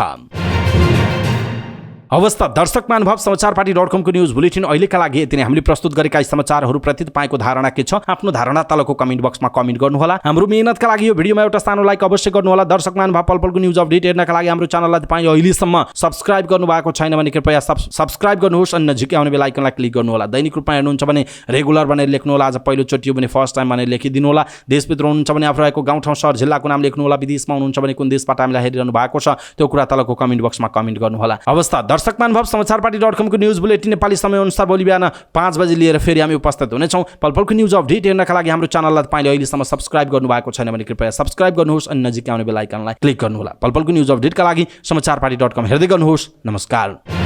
अवस्था दर्शक महानुभाव समाचारपाटी.com को न्यूज बुलेटिन अहिलेका लागि यति नै। हामीले प्रस्तुत गरेका समाचारहरूप्रति तपाईको धारणा के छ? आफ्नो धारणा तलको कमेन्ट बक्समा कमेन्ट गर्नुहोला। हाम्रो मेहनतका लागि यो भिडियोमा एउटा सानो लाइक अवश्य गर्नुहोला। दर्शक महानुभाव पलपलको न्यूज अपडेट हेर्नका लागि हाम्रो च्यानललाई तपाईले अहिलेसम्म सब्स्क्राइब गर्नुभएको छैन भने कृपया सब्स्क्राइब गर्नुहोस् अनि नजिकै आउने बेल आइकनलाई क्लिक गर्नुहोला। दैनिक रूपमा हेर्नुहुन्छ भने रेगुलर भनेर लेख्नुहोला। आज पहिलो चोटि हो भने फर्स्ट टाइम भनेर लेखिदिनु होला। देशभित्र हुनुहुन्छ भने आफू रहेको गाउँ ठाउँ सहर जिल्लाको नाम लेख्नुहोला। विदेशमा हुनुहुन्छ भने कुन देशबाट हामीलाई हेरिरहनु भएको छ त्यो कुरा तलको कमेन्ट बक्समा कमेन्ट गर्नुहोला। अवस्था दर्शक महानुभाव समाचारपाटी.com को न्यूज बुलेटिन नेपाली समय अनुसार भोलि बिहान 5 बजे लिएर फेरि हामी उपस्थित हुनेछौँ। पलपलको न्यूज अपडेट हेर्नका लागि हाम्रो च्यानललाई तपाईले अहिलेसम्म सब्स्क्राइब गर्नुभएको छैन भने कृपया सब्स्क्राइब गर्नुहोस् अनि नजिकै आउने बेल आइकनलाई क्लिक गर्नुहोला। पलपलको न्यूज अपडेटका लागि समाचारपाटी.com हेर्दै गर्नुहोस्। नमस्कार।